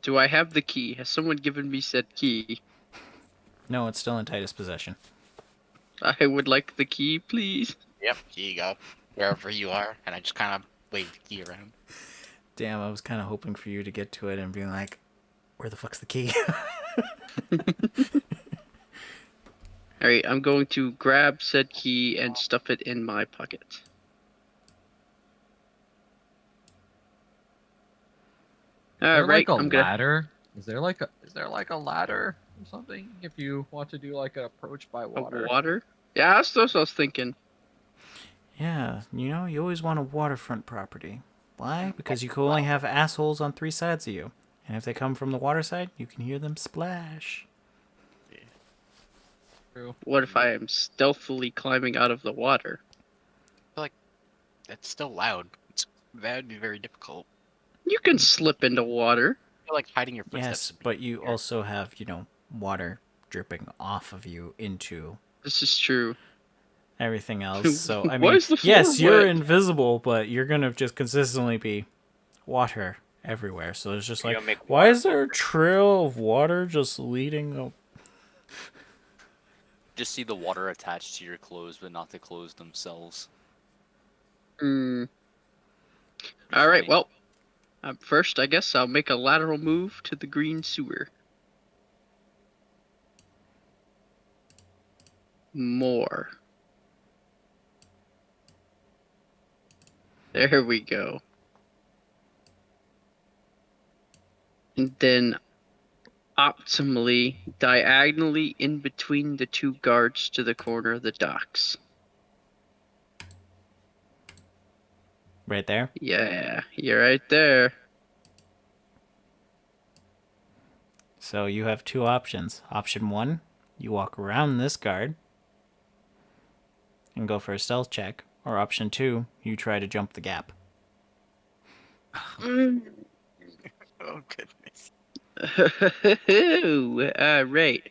Do I have the key? Has someone given me said key? No, it's still in Titus' possession. I would like the key, please. Yep, here you go. Wherever you are, and I just kind of wave the key around. Damn, I was kind of hoping for you to get to it and be like, where the fuck's the key? Alright, I'm going to grab said key and stuff it in my pocket. Is there Alright, like a I'm gonna. ladder? Is there like a ladder or something if you want to do like an approach by A water? water? Yeah, that's what I was thinking. Yeah, you know, you always want a waterfront property. Why? Because you can only have assholes on 3 sides of you. And if they come from the water side, you can hear them splash. True. What if I am stealthily climbing out of the water? That's still loud. That'd be very difficult. You can slip into water. You're like hiding your footsteps. Yes, but you also have, you know, water dripping off of you into This is true. everything else. So, I Why mean, is the floor yes, you're wet? invisible, but you're going to just consistently be water everywhere. So it's just You're like, gonna make why water is there a trail of water just leading up? Just see the water attached to your clothes, but not the clothes themselves. Hmm. Be Alright, funny. well. First, I guess I'll make a lateral move to the green sewer. More. There we go. And then optimally, diagonally in between the 2 guards to the corner of the docks. Right there. Yeah, you're right there. So you have 2 options. Option 1, you walk around this guard and go for a stealth check. Or option 2, you try to jump the gap. Oh goodness. Right.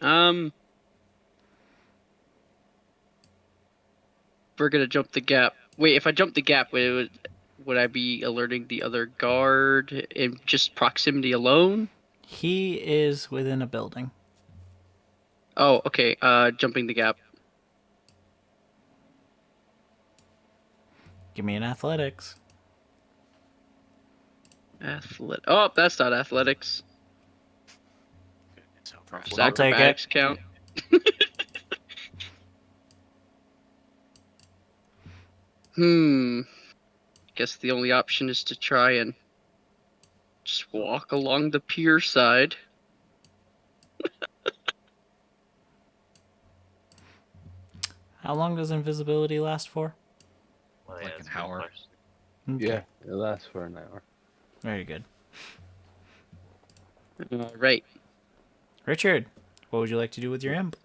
We're gonna jump the gap. Wait, if I jump the gap, would I be alerting the other guard in just proximity alone? He is within a building. Oh, okay. Jumping the gap. Give me an athletics. Oh, that's not athletics. So Does I'll take it. acrobatics count? Guess the only option is to try and just walk along the pier side. How long does invisibility last for? Well, Like that's an a good hour. question. Okay. Yeah, it lasts for an hour. Very good. Right. Richard, what would you like to do with your imp?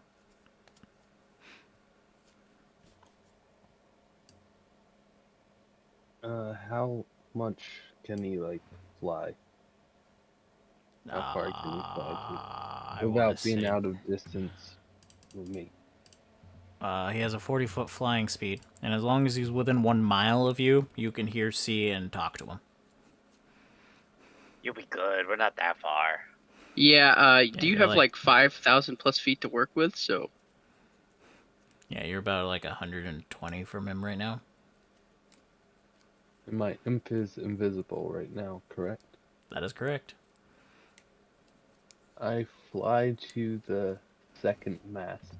How much can he like fly? How far can he fly I to? wanna Without being say- out of distance with me. He has a 40-foot flying speed, and as long as he's within 1 mile of you, you can hear, see, and talk to him. You'll be good. We're not that far. Yeah, do you you're have like- like 5,000 plus feet to work with? So Yeah, you're about like 120 from him right now. And my imp is invisible right now, correct? That is correct. I fly to the second mast.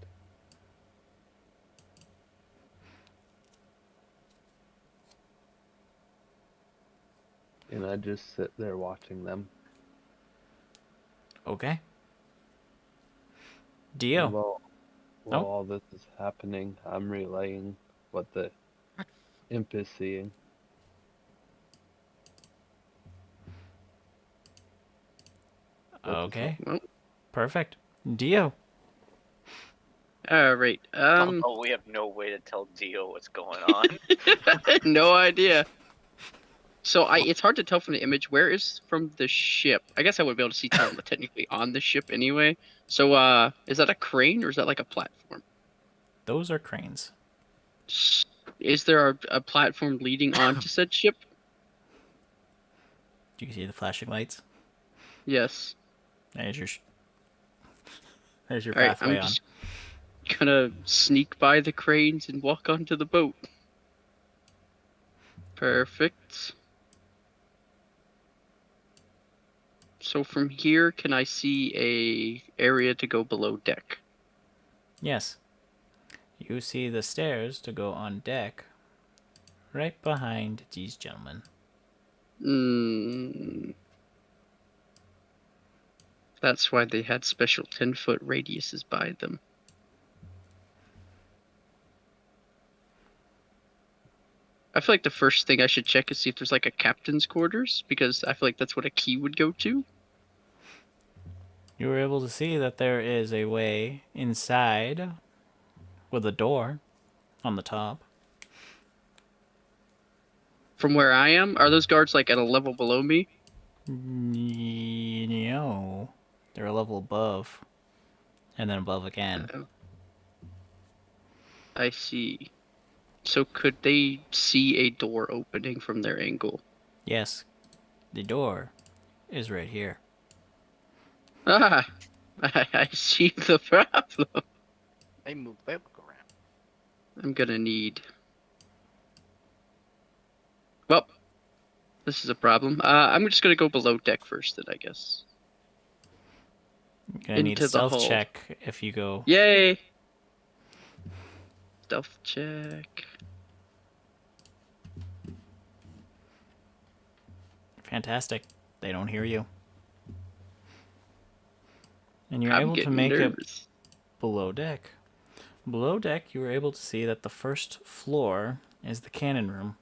And I just sit there watching them. Okay. Dio. While Oh. all this is happening, I'm relaying what the imp is seeing. Okay. well, Perfect. Dio. all right. Oh, we have no way to tell Dio what's going on. No idea. So it's hard to tell from the image where is from the ship. I guess I would be able to see tell technically on the ship anyway. So is that a crane or is that like a platform? Those are cranes. Is there a platform leading onto said ship? Do you see the flashing lights? Yes. There's your there's your All right, pathway I'm on. just gonna sneak by the cranes and walk onto the boat. Perfect. So from here, can I see a area to go below deck? Yes. You see the stairs to go on deck right behind these gentlemen. That's why they had special 10-foot radiuses by them. I feel like the first thing I should check is see if there's like a captain's quarters, because I feel like that's what a key would go to. You were able to see that there is a way inside with a door on the top. From where I am, are those guards like at a level below me? No. They're a level above. And then above again. I see. So could they see a door opening from their angle? Yes. The door is right here. Ah, I see the problem. They move their book around. I'm gonna need... Well, this is a problem. I'm just gonna go below deck first then, I guess. You're gonna need Into a the stealth hold. check if you go. Yay! Stealth check. Fantastic. They don't hear you. And you're I'm able to getting make it nervous. below deck. Below deck, you were able to see that the first floor is the cannon room.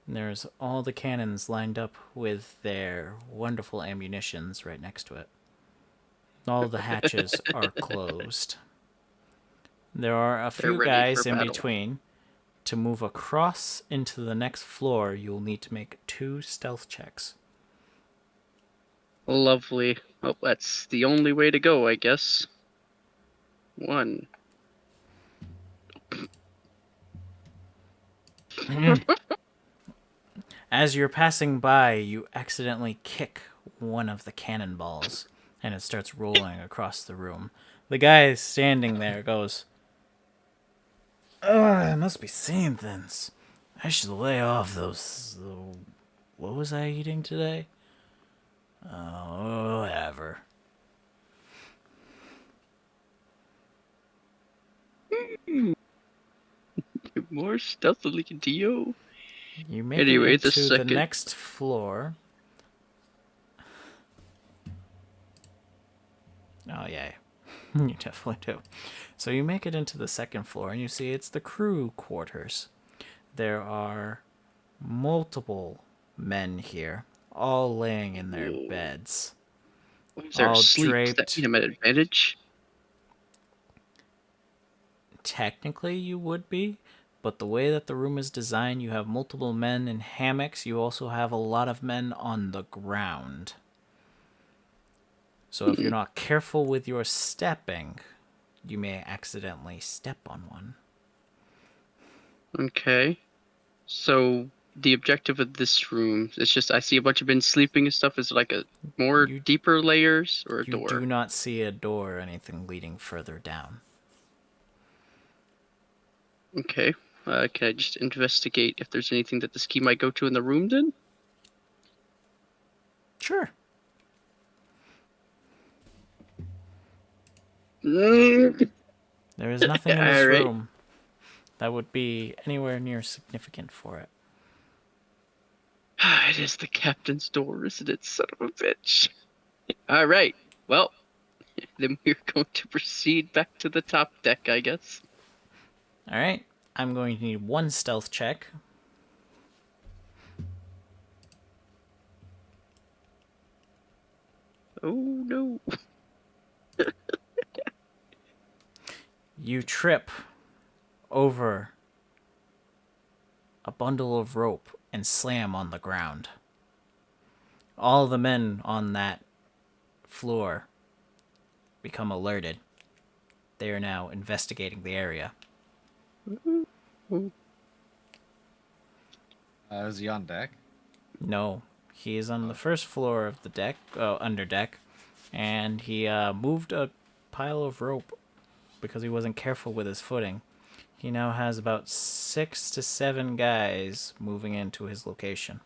And there's all the cannons lined up with their wonderful ammunitions right next to it. All the hatches are closed. There are a They're few ready guys for in battle. between. To move across into the next floor, you'll need to make 2 stealth checks. Lovely. Well, that's the only way to go, I guess. 1. As you're passing by, you accidentally kick one of the cannonballs, and it starts rolling across the room. The guy standing there goes, "Oh, I must be seeing things. I should lay off those... what was I eating today? Oh, whatever." More stealthily, Dio. You make Anyway, it the into the second- next floor. Oh, yeah. You definitely do. So you make it into the second floor, and you see it's the crew quarters. There are multiple men here, all laying in their beds. If they're all asleep, does that draped. mean I'm at advantage? Technically, you would be, but the way that the room is designed, you have multiple men in hammocks. You also have a lot of men on the ground. So if you're not careful with your stepping, you may accidentally step on one. Okay. So the objective of this room is just I see a bunch of men sleeping and stuff. Is it like a more You- deeper layers or a You door? do not see a door or anything leading further down. Okay. Can I just investigate if there's anything that this key might go to in the room then? Sure. Mm. There is nothing in this Alright. room that would be anywhere near significant for it. It is the captain's door, isn't it, son of a bitch? Alright. Well, then we're going to proceed back to the top deck, I guess. All right. I'm going to need one stealth check. Oh no. You trip over a bundle of rope and slam on the ground. All the men on that floor become alerted. They are now investigating the area. Is he on deck? No, he is on the first floor of the deck, under deck, and he moved a pile of rope because he wasn't careful with his footing. He now has about 6 to 7 guys moving into his location,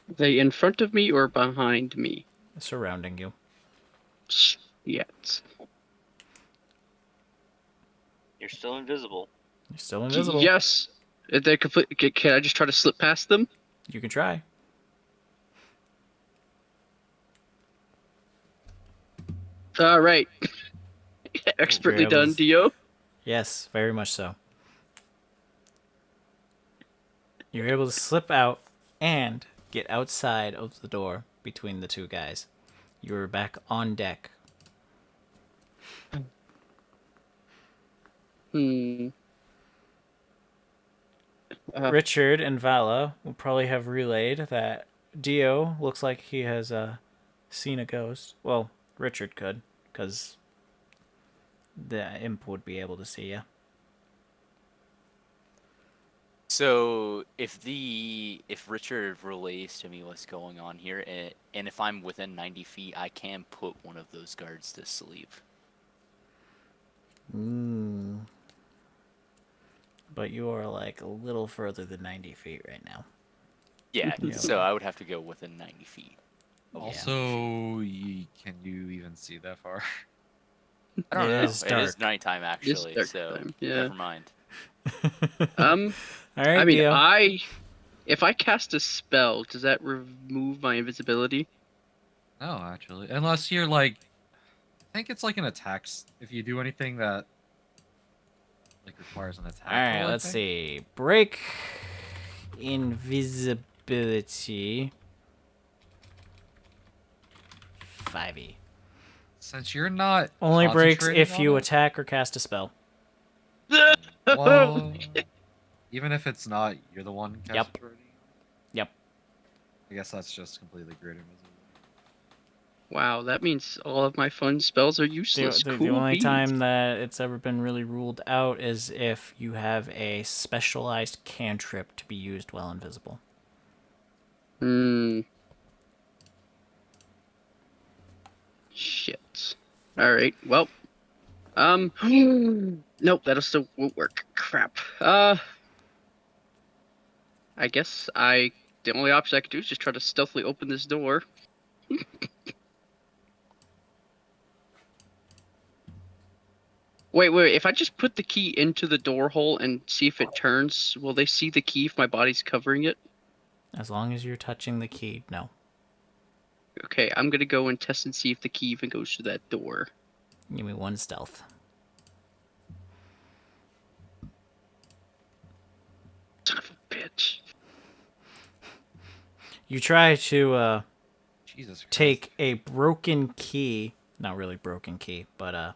Are they in front of me or behind me? surrounding you. Yet. You're still invisible. You're still invisible. Yes. They complete. Can I just try to slip past them? You can try. All right. Expertly You're able done, to- Dio. Yes, very much so. You're able to slip out and get outside of the door between the two guys. You're back on deck. Hmm. Richard and Vala will probably have relayed that Dio looks like he has seen a ghost. Well, Richard could, because the imp would be able to see you. So if Richard relays to me what's going on here, and if I'm within 90 feet, I can put one of those guards to sleep. But you are like a little further than 90 feet right now. Yeah, Yeah. so I would have to go within 90 feet. Also, can you even see that far? I don't It know. is It dark. is nighttime actually, dark so time, yeah. never mind. All right, I mean, Dio. if I cast a spell, does that remove my invisibility? No, actually, unless you're like, I think it's like an attack. If you do anything that like requires an attack. All right, roll, I let's think. see. Break invisibility. 5e. Since you're not Only breaks concentrating if on you it, attack or cast a spell. Well, even if it's not, you're the one Yep. concentrating. Yep. I guess that's just completely great invisibility. Wow, that means all of my fun spells are The, useless. the, Cool the only beans. time that it's ever been really ruled out is if you have a specialized cantrip to be used while invisible. Shit. All right. Well. Nope. That'll still won't work. Crap. I guess the only option I could do is just try to stealthily open this door. Wait. If I just put the key into the door hole and see if it turns, will they see the key if my body's covering it? As long as you're touching the key, no. Okay, I'm gonna go and test and see if the key even goes to that door. Give me one stealth. Son of a bitch. You try to Jesus Christ. take a broken key, not really broken key, but a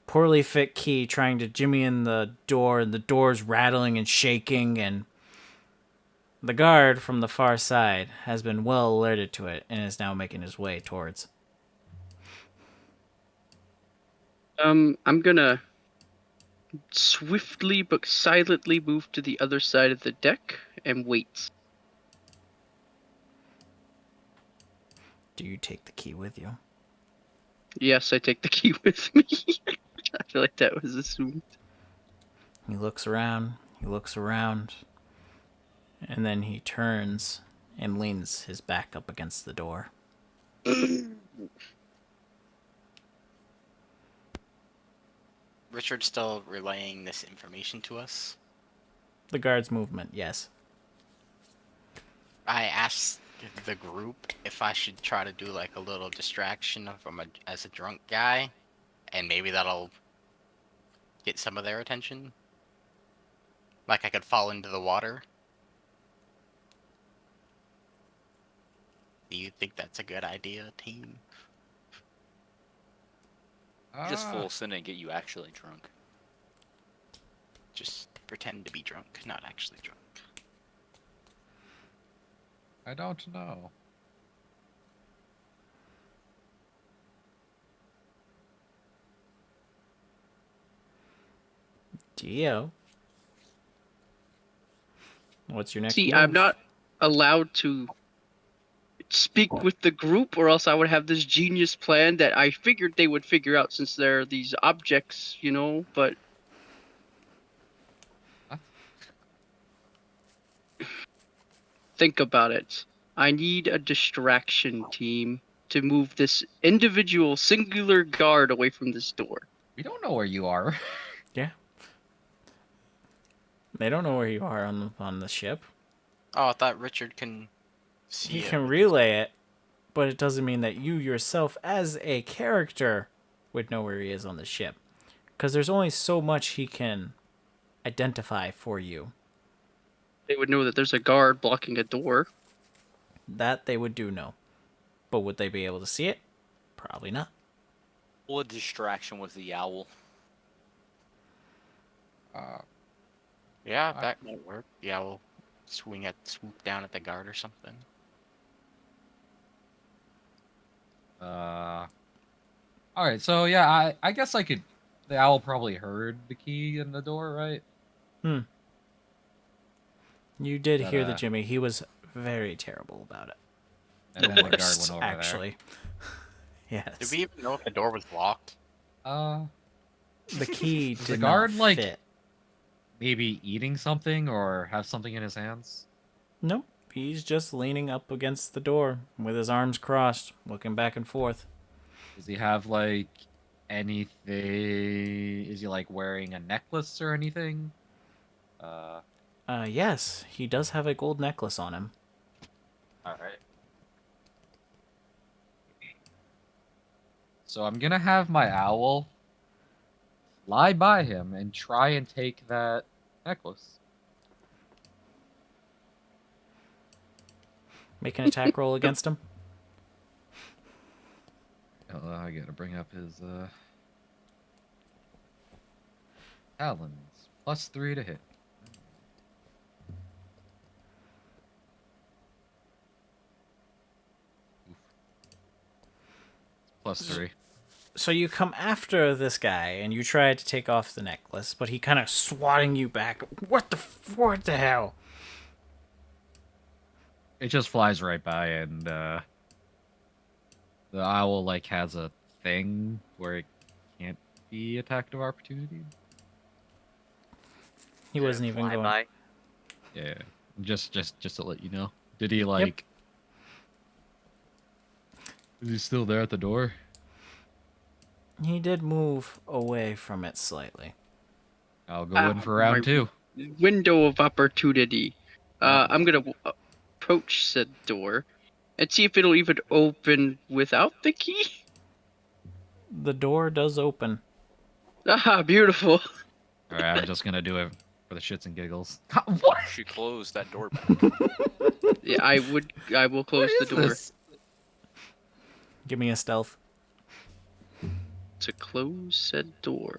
poorly fit key, trying to jimmy in the door, and the door's rattling and shaking, and the guard from the far side has been well alerted to it and is now making his way towards. I'm gonna swiftly but silently move to the other side of the deck and wait. Do you take the key with you? Yes, I take the key with me. I feel like that was assumed. He looks around, and then he turns and leans his back up against the door. Richard's still relaying this information to us. The guard's movement, yes. I asked the group if I should try to do like a little distraction as a drunk guy, and maybe that'll get some of their attention. Like I could fall into the water. Do you think that's a good idea, team? Just full send and get you actually drunk. Just pretend to be drunk, not actually drunk. I don't know. Dio. What's your next See, move? I'm not allowed to speak with the group, or else I would have this genius plan that I figured they would figure out since there are these objects, but What? think about it. I need a distraction team to move this individual singular guard away from this door. We don't know where you are. Yeah. They don't know where you are on the ship. Oh, I thought Richard can see He it can with- relay it, but it doesn't mean that you yourself, as a character, would know where he is on the ship. Because there's only so much he can identify for you. They would know that there's a guard blocking a door. That they would do know. But would they be able to see it? Probably not. Well, a distraction with the owl. Yeah, that might work. Yeah, we'll swoop down at the guard or something. All right, so yeah, I guess I could. The owl probably heard the key in the door, right? You did But, hear the Jimmy. He was very terrible about it. And then the guard went over actually. Yes. Did we even know if the door was locked? there. The key Does did the guard, not like- fit. Maybe eating something or have something in his hands. Nope. He's just leaning up against the door with his arms crossed, looking back and forth. Does he have like anything? Is he like wearing a necklace or anything? Yes, he does have a gold necklace on him. All right. So I'm gonna have my owl fly by him and try and take that necklace. Make an attack roll against him. I gotta bring up his talons. +3 to hit. Oof. +3. So you come after this guy and you try to take off the necklace, but he kind of swatting you back. What the hell? It just flies right by, and the owl like has a thing where it can't be attacked of opportunity. He wasn't even Fly going. by. Yeah, just to let you know. Did he like? Is he still there at the door? He did move away from it slightly. I'll go in for round my 2. Window of opportunity. I'm gonna approach said door and see if it'll even open without the key. The door does open. Ah, beautiful. All right, I'm just gonna do it for the shits and giggles. What? She closed that door back. Yeah, I will close the door. Give me a stealth. To close said door.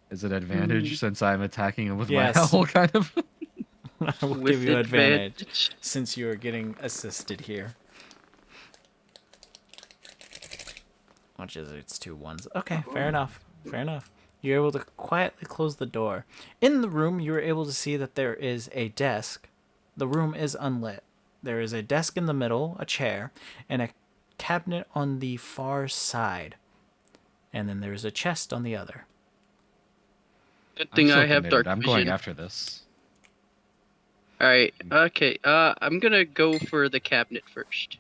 Is it advantage since I'm attacking him with Yes. my owl, kind of? I will With give you advantage advantage. since you are getting assisted here. Which is it's 2 1s. Okay, fair enough. Fair enough. You're able to quietly close the door. In the room, you're able to see that there is a desk. The room is unlit. There is a desk in the middle, a chair, and a cabinet on the far side. And then there's a chest on the other. Good I'm thing so I have committed. dark I'm vision. going after this. All right. Okay. I'm gonna go for the cabinet first.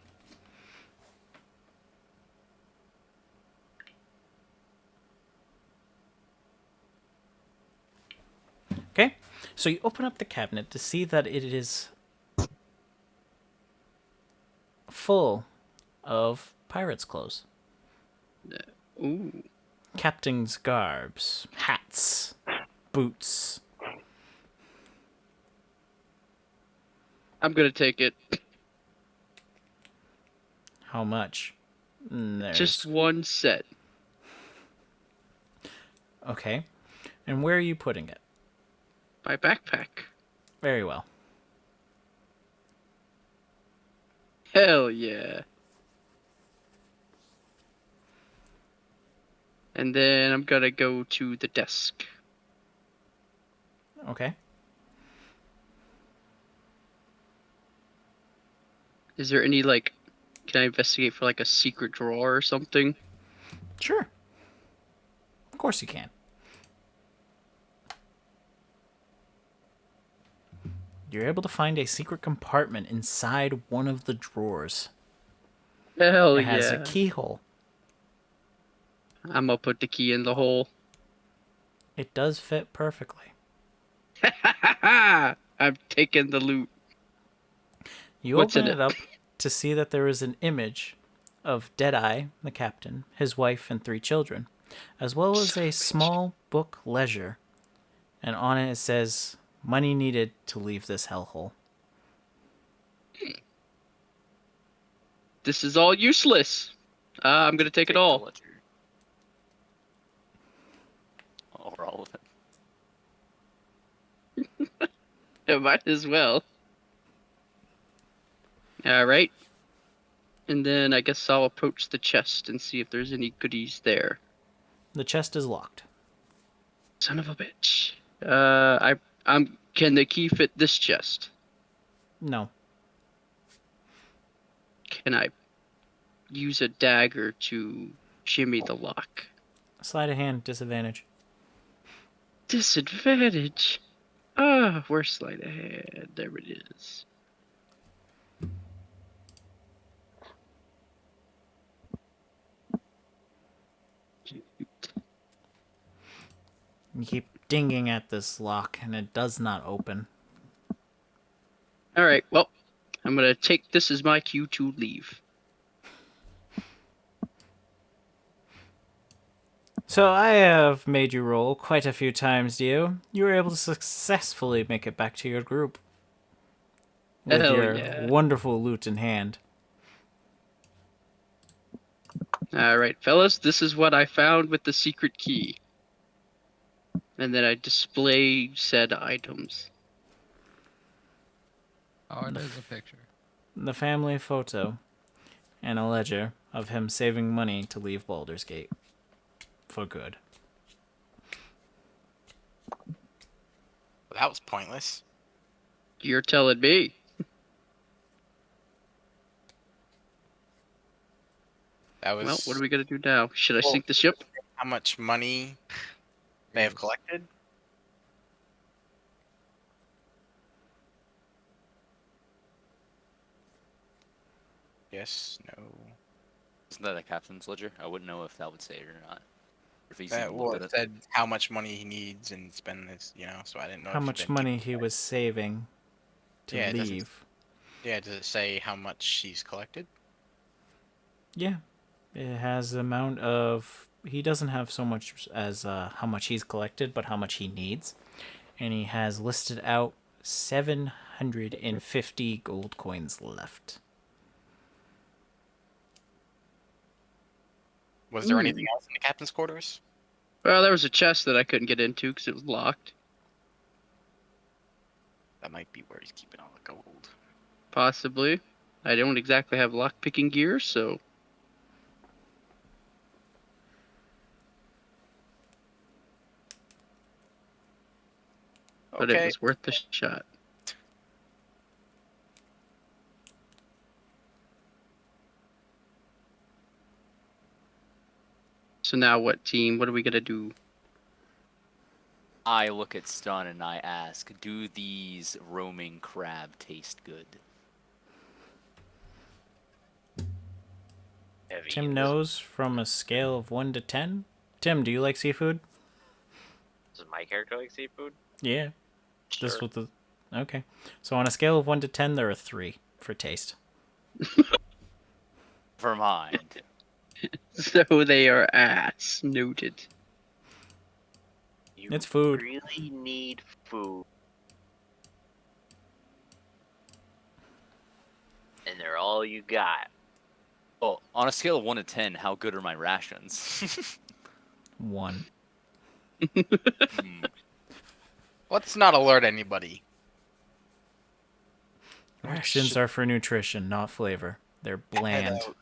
Okay? So you open up the cabinet to see that it is full of pirates' clothes. Ooh. Captain's garbs, hats, boots. I'm gonna take it. How much? There's... Just one set. Okay. And where are you putting it? My backpack. Very well. Hell yeah. And then I'm gonna go to the desk. Okay. Is there any, like, can I investigate for, like, a secret drawer or something? Sure. Of course you can. You're able to find a secret compartment inside one of the drawers. Hell It has a yeah. keyhole. I'm gonna put the key in the hole. It does fit perfectly. I'm taking the loot. You What's open in it it? up to see that there is an image of Deadeye, the captain, his wife, and 3 children, as well as a small book ledger. And on it says, "Money needed to leave this hellhole." This is all useless. I'm gonna take it the all. ledger. Or all of it. I might as well. Alright. And then I guess I'll approach the chest and see if there's any goodies there. The chest is locked. Son of a bitch. Can the key fit this chest? No. Can I use a dagger to jimmy the lock? Sleight of hand, disadvantage. Disadvantage. Ah, where's sleight of hand? There it is. You keep dinging at this lock, and it does not open. Alright, well, I'm gonna take this as my cue to leave. So I have made you roll quite a few times, Dio. You were able to successfully make it back to your group with Hell your yeah. wonderful loot in hand. Alright, fellas, this is what I found with the secret key. And then I display said items. Oh, it is a picture. The family photo and a ledger of him saving money to leave Baldur's Gate. For good. Well, that was pointless. You're telling me. That was Well, what are we gonna do now? Should I Well, sink the ship? how much money they have collected. Yes, no. Isn't that a captain's ledger? I wouldn't know if that would say it or not. If he's That even well, looked it at it. said how much money he needs and spend this, so I didn't know How if much then money people- he was saving to Yeah, it doesn't- leave. Yeah, does it say how much he's collected? Yeah. It has the amount of... He doesn't have so much as how much he's collected, but how much he needs. And he has listed out 750 gold coins left. Was there anything else in the captain's quarters? Well, there was a chest that I couldn't get into because it was locked. That might be where he's keeping all the gold. Possibly. I don't exactly have lock-picking gear, so... but it Okay. was worth the shot. So now what, team? What are we gonna do? I look at Stun and I ask, do these roaming crab taste good? Have you Tim eaten knows from a scale of 1 to 10. Tim, do you like seafood? Does my character like seafood? Yeah. Sure. This with the okay. So on a scale of 1 to 10, there are 3 for taste. For mine. So they are ass. Noted. You It's food. really need food. And they're all you got. Well, on a scale of 1 to 10, how good are my rations? 1. Hmm. Let's not alert anybody. Rations are for nutrition, not flavor. They're bland. out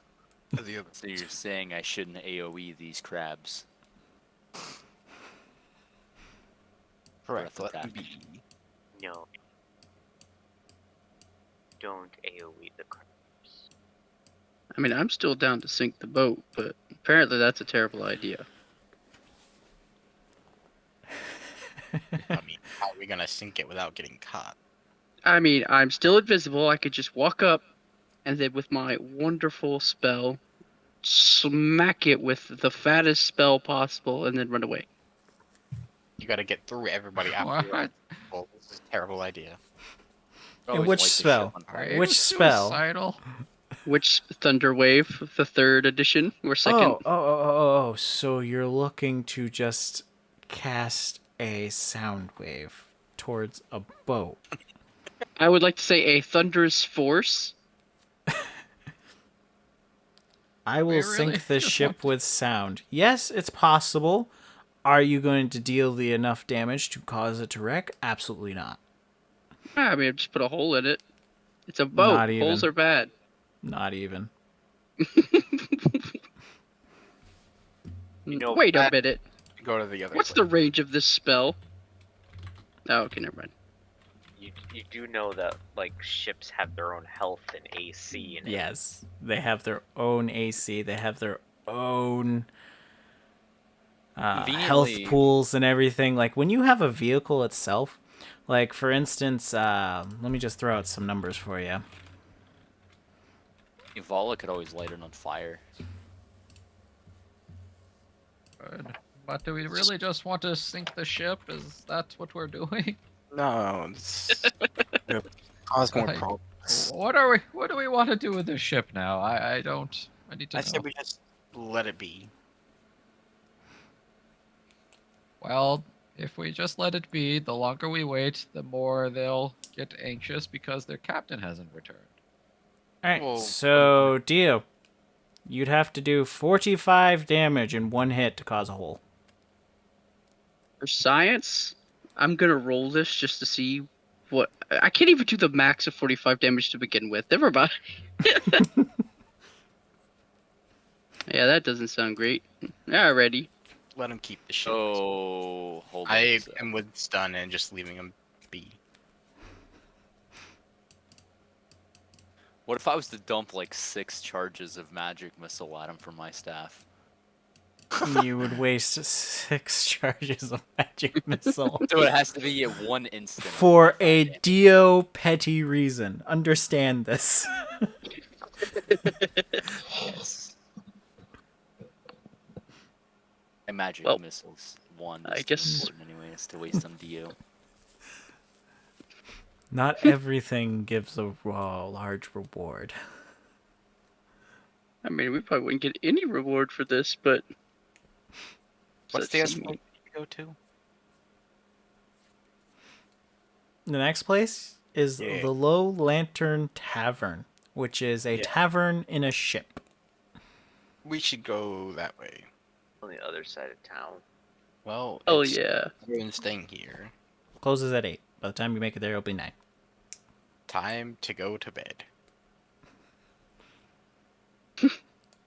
to the other So you're saying I shouldn't AoE these crabs? Correct. Breath Let them attack. be. No. Don't AoE the crabs. I mean, I'm still down to sink the boat, but apparently that's a terrible idea. I mean, how are we gonna sink it without getting caught? I mean, I'm still invisible. I could just walk up and then with my wonderful spell, smack it with the fattest spell possible and then run away. You gotta get through everybody after. What? Well, this is a terrible idea. Always which light the ship spell? on Are fire. you Which spell? suicidal? Which Thunder Wave, the 3rd edition or 2nd? Oh. So you're looking to just cast a sound wave towards a boat. I would like to say a Thunderous Force. I will We really sink the just ship with sound. Yes, it's possible. Are you going to deal the enough damage to cause it to wreck? Absolutely not. I mean, just put a hole in it. It's a boat. Not even. Holes are bad. Not even. You know, Wait a minute. Go to the other. What's way. the range of this spell? Oh, okay, never mind. you do know that like ships have their own health and AC and Yes, they have their own AC. They have their own health Conveniently- pools and everything. Like when you have a vehicle itself, like for instance, let me just throw out some numbers for you. Vala could always light it on fire. Good. But do we really just want to sink the ship? Is that what we're doing? No, it's gonna cause more Like, problems. What do we want to do with this ship now? I don't. I need to I know. said we just let it be. Well, if we just let it be, the longer we wait, the more they'll get anxious because their captain hasn't returned. All right, Well, so Dio, you'd have to do 45 damage in one hit to cause a hole. For science, I'm gonna roll this just to see what. I can't even do the max of 45 damage to begin with. Never mind. Yeah, that doesn't sound great. Alrighty. Let him keep the ship. Oh, hold on. I a sec. am with stun and just leaving him be. What if I was to dump like 6 charges of magic missile at him from my staff? You would waste 6 charges of magic missile So it has to be at one instant. of for 45 a damage. Dio petty reason. Understand this. Yes. And magic Well, missiles. One I is guess- important anyways to waste on Dio. Not everything gives a large reward. I mean, we probably wouldn't get any reward for this, but. What's Let's the see. other point you go to? The next place is Yeah. the Low Lantern Tavern, which is a Yeah. tavern in a ship. We should go that way. on the other side of town. Well, Oh, it's yeah. everyone's staying here. Closes at 8. By the time you make it there, it'll be 9. Time to go to bed.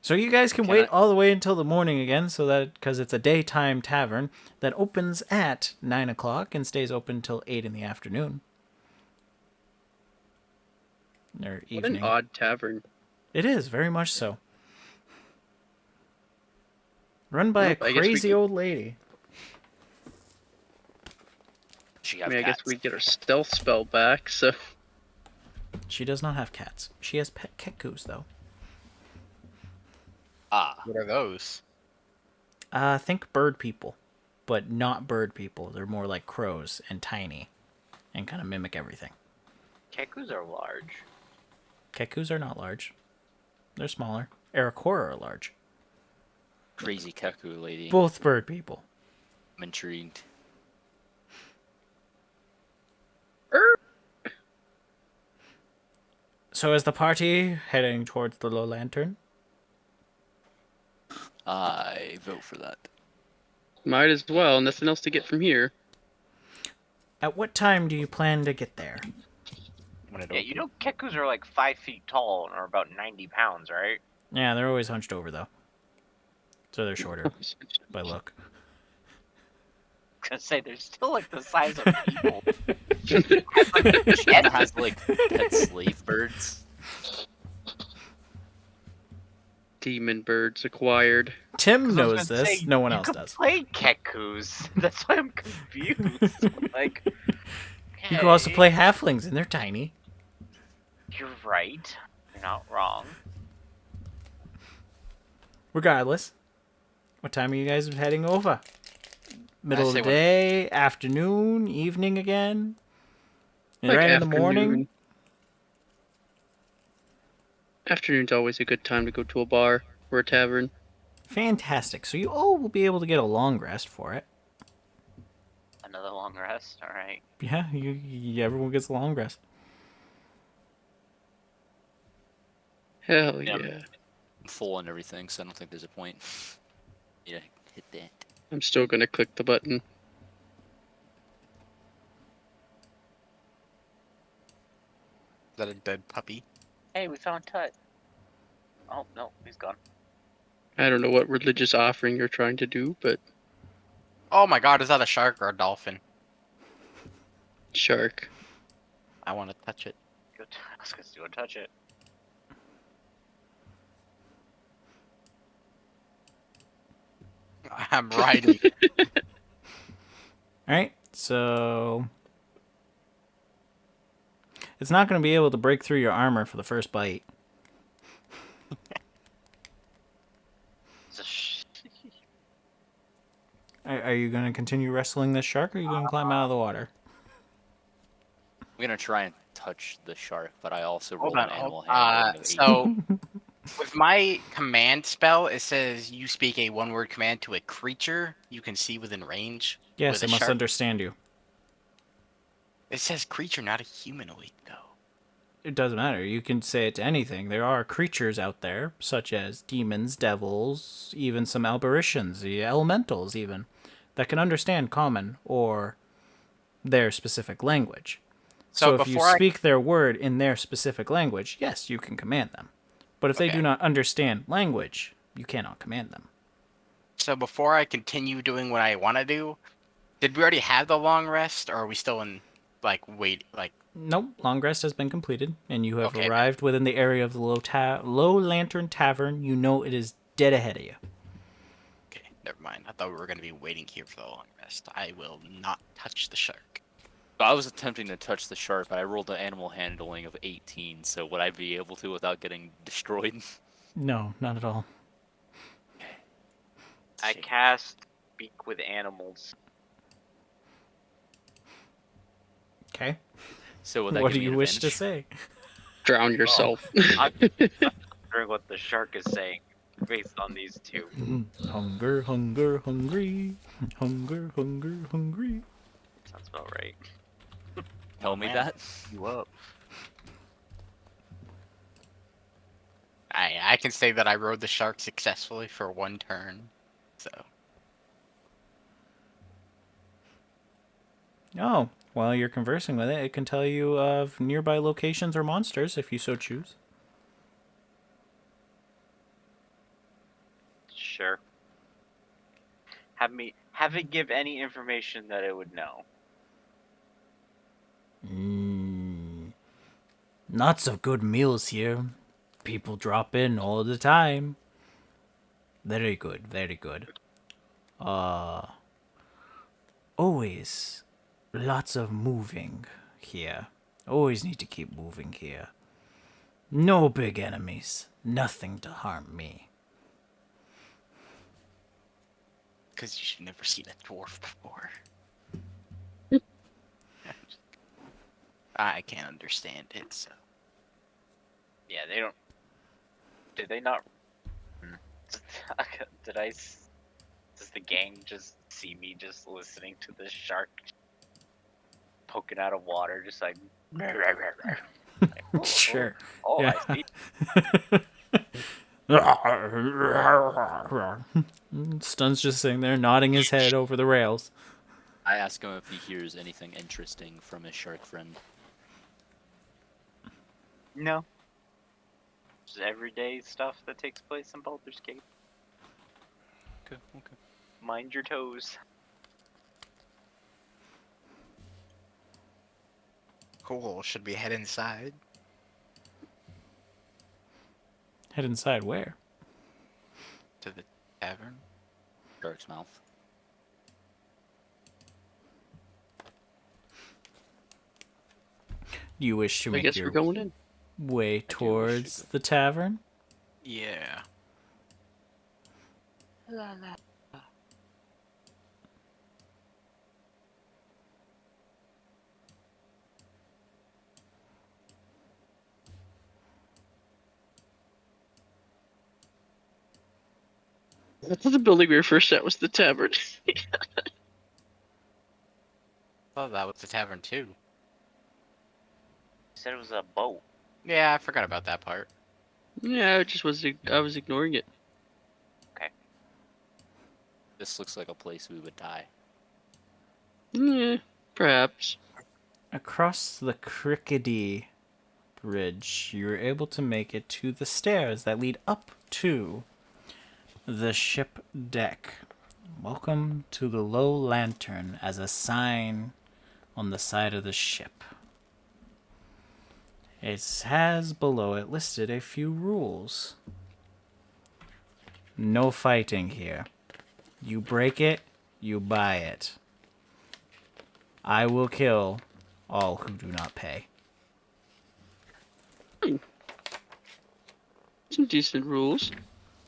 So you guys can Can wait I- all the way until the morning again, so that because it's a daytime tavern that opens at 9 o'clock and stays open till 8 in the afternoon. Or What evening. an odd tavern. It is, very much so. Run by Nope, a I guess we crazy could- old lady. She I have mean, I guess cats. we get our stealth spell back, so. She does not have cats. She has pet ketkus, though. Ah, What are those? Think bird people, but not bird people. They're more like crows and tiny and kind of mimic everything. Kekus are large. Ketkus are not large. They're smaller. Aracora are large. crazy Keku lady. Both bird people. I'm intrigued. So is the party heading towards the low lantern? I vote for that. Might as well. Nothing else to get from here. At what time do you plan to get there? When it Yeah, you know Kekus are like 5 feet tall and are about 90 pounds, right? Yeah, they're always hunched over, though. So they're shorter by look. I was gonna say, they're still like the size of people. Shanna has like pet slave birds. Demon birds acquired. Tim 'Cause I was knows gonna this. say, No one you else could does. play Kekus. That's why I'm confused. Like, You can also okay, play halflings, and they're tiny. You're right. You're not wrong. Regardless, what time are you guys heading over? Middle of the say when- day, afternoon, evening again? Like Right in the morning? afternoon. Afternoon's always a good time to go to a bar or a tavern. Fantastic. So you all will be able to get a long rest for it. Another long rest. All right. Yeah, everyone gets a long rest. Hell Yeah. yeah. I'm full and everything, so I don't think there's a point. Yeah, hit that. I'm still gonna click the button. Is that a dead puppy? Hey, we found Tut. Oh no, he's gone. I don't know what religious offering you're trying to do, but Oh my god, is that a shark or a dolphin? shark. I want to touch it. Good. I was gonna go touch it. I'm riding. Alright, so... It's not going to be able to break through your armor for the first bite. It's a Are you going to continue wrestling this shark, or are you going to climb out of the water? I'm gonna try and touch the shark, but I also Hold rolled on, an animal hold- handling of 18. so with my command spell, it says you speak a one-word command to a creature you can see within range. Yes, with I a must shark. understand you. It says creature, not a humanoid, though. It doesn't matter. You can say it to anything. There are creatures out there, such as demons, devils, even some aberrations, the elementals even, that can understand common or their specific language. So if you before speak their word in their specific language, yes, you can command them. But if they Okay. do not understand language, you cannot command them. So before I continue doing what I want to do, did we already have the long rest, or are we still in wait? Nope, long rest has been completed, and you have Okay. arrived within the area of the Low Lantern Tavern. You know it is dead ahead of you. Okay, never mind. I thought we were going to be waiting here for the long rest. I will not touch the shark. I was attempting to touch the shark, but I rolled an animal handling of 18, so would I be able to without getting destroyed? No, not at all. I Shit. cast Speak with Animals. Okay. So would that What give do me you an wish to advantage? say? Drown yourself. I'm wondering what the shark is saying based on these two. Hunger, hunger, hungry. Hunger, hunger, hungry. Sounds about right. Tell me Man. that. You up? I can say that I rode the shark successfully for one turn. So Oh, while you're conversing with it, it can tell you of nearby locations or monsters if you so choose. Sure. Have it give any information that it would know. Lots of good meals here. People drop in all the time. Very good, very good. Always lots of moving here. Always need to keep moving here. No big enemies. Nothing to harm me. Because you should never seen a dwarf before. I can't understand it, so. Yeah, they don't. Did they not? Did I? Does the gang just see me just listening to this shark poking out of water, just like? Sure. Oh, Yeah. I see. Stun's just sitting there nodding his head over the rails. I ask him if he hears anything interesting from his shark friend. No. Just everyday stuff that takes place in Baldur's Gate. Okay, okay. Mind your toes. Cool. Should we head inside? Head inside where? To the tavern? Shark's mouth. Do you wish to I make guess your we're going in. way wish to towards go. the tavern? Yeah. That's the building we were first at was the tavern. Oh, that was the tavern too. You said it was a boat. Yeah, I forgot about that part. Yeah, I was ignoring it. This looks like a place we would die. Yeah, perhaps. Across the Crickety Bridge, you're able to make it to the stairs that lead up to the ship deck. Welcome to the Low Lantern as a sign on the side of the ship. It has below it listed a few rules. No fighting here. You break it, you buy it. I will kill all who do not pay. Some decent rules.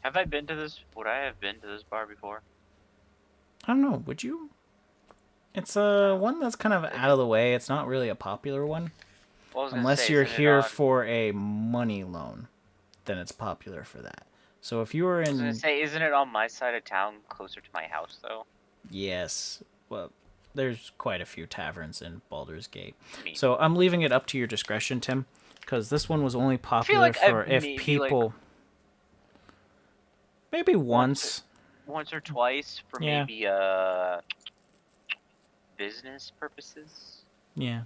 Have I been to this? Would I have been to this bar before? I don't know, would you? It's one that's kind of out of the way. It's not really a popular one. Well, I was gonna Unless say, you're isn't it here on- for a money loan, then it's popular for that. So if you were I was gonna in... say, isn't it on my side of town, closer to my house, though? Yes. Well, there's quite a few taverns in Baldur's Gate. I mean, So I'm leaving it up to your discretion, Tim, because this one was only feel popular like for I've if maybe, people... Maybe once. once or twice for Yeah. maybe business purposes. Yeah.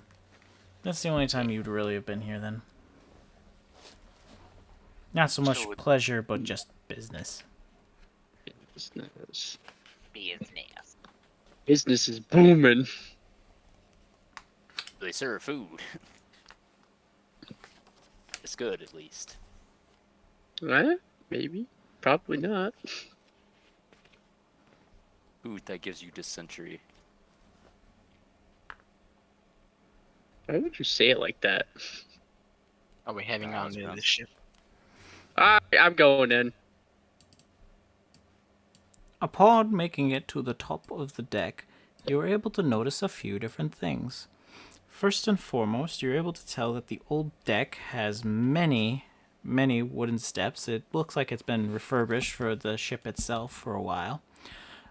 That's the only time you'd really have been here then. Not so much So it- pleasure, but just business. Business. Business. Business is booming. They serve food. It's good, at least. Maybe. Probably not. Food that gives you dysentery. Why would you say it like that? Are we heading on to the ship? I'm going in. Upon making it to the top of the deck, you are able to notice a few different things. First and foremost, you're able to tell that the old deck has many wooden steps. It looks like it's been refurbished for the ship itself for a while.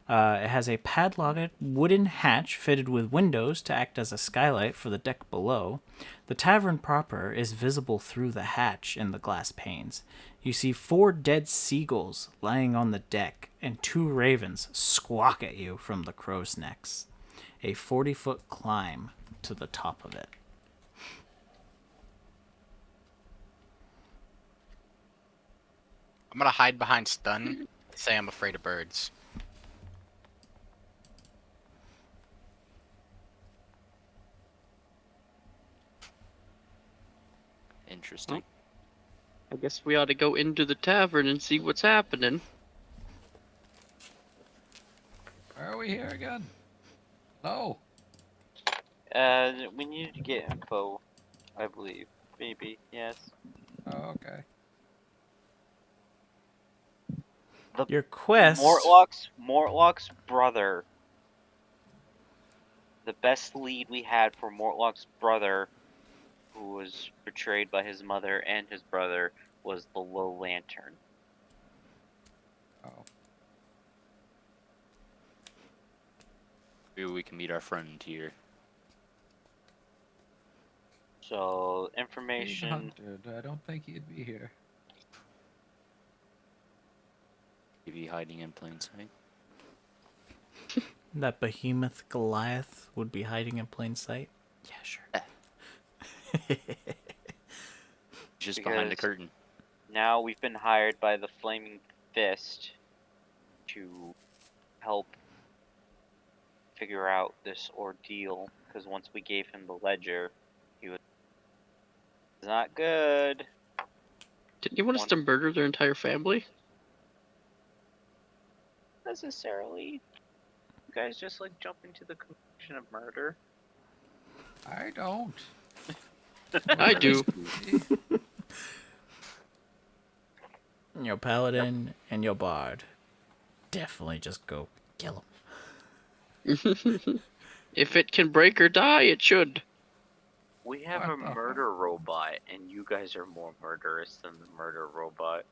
It has a padlocked wooden hatch fitted with windows to act as a skylight for the deck below. The tavern proper is visible through the hatch in the glass panes. You see 4 dead seagulls lying on the deck, and 2 ravens squawk at you from the crow's necks. A 40-foot climb to the top of it. I'm gonna hide behind Stun to say I'm afraid of birds. Interesting. I guess we ought to go into the tavern and see what's happening. Why are we here again? No. We needed to get info, I believe. Maybe, yes. Oh, okay. Your quest. Mortlock's brother. The best lead we had for Mortlock's brother, who was betrayed by his mother and his brother, was the Low Lantern. Oh. Maybe we can meet our friend here. So, Being information. hunted. I don't think he'd be here. Maybe hiding in plain sight. That behemoth Goliath would be hiding in plain sight. Yeah, sure. Just behind the Because- curtain. Now we've been hired by the Flaming Fist to help figure out this ordeal. Because once we gave him the ledger, he was not good. Didn't you want us to murder their entire family? Necessarily. You guys just like jumping to the conclusion of murder. I don't. I do. Your paladin and your bard. Definitely just go kill him. If it can break or die, it should. We have What a the fuck? murder robot, and you guys are more murderous than the murder robot.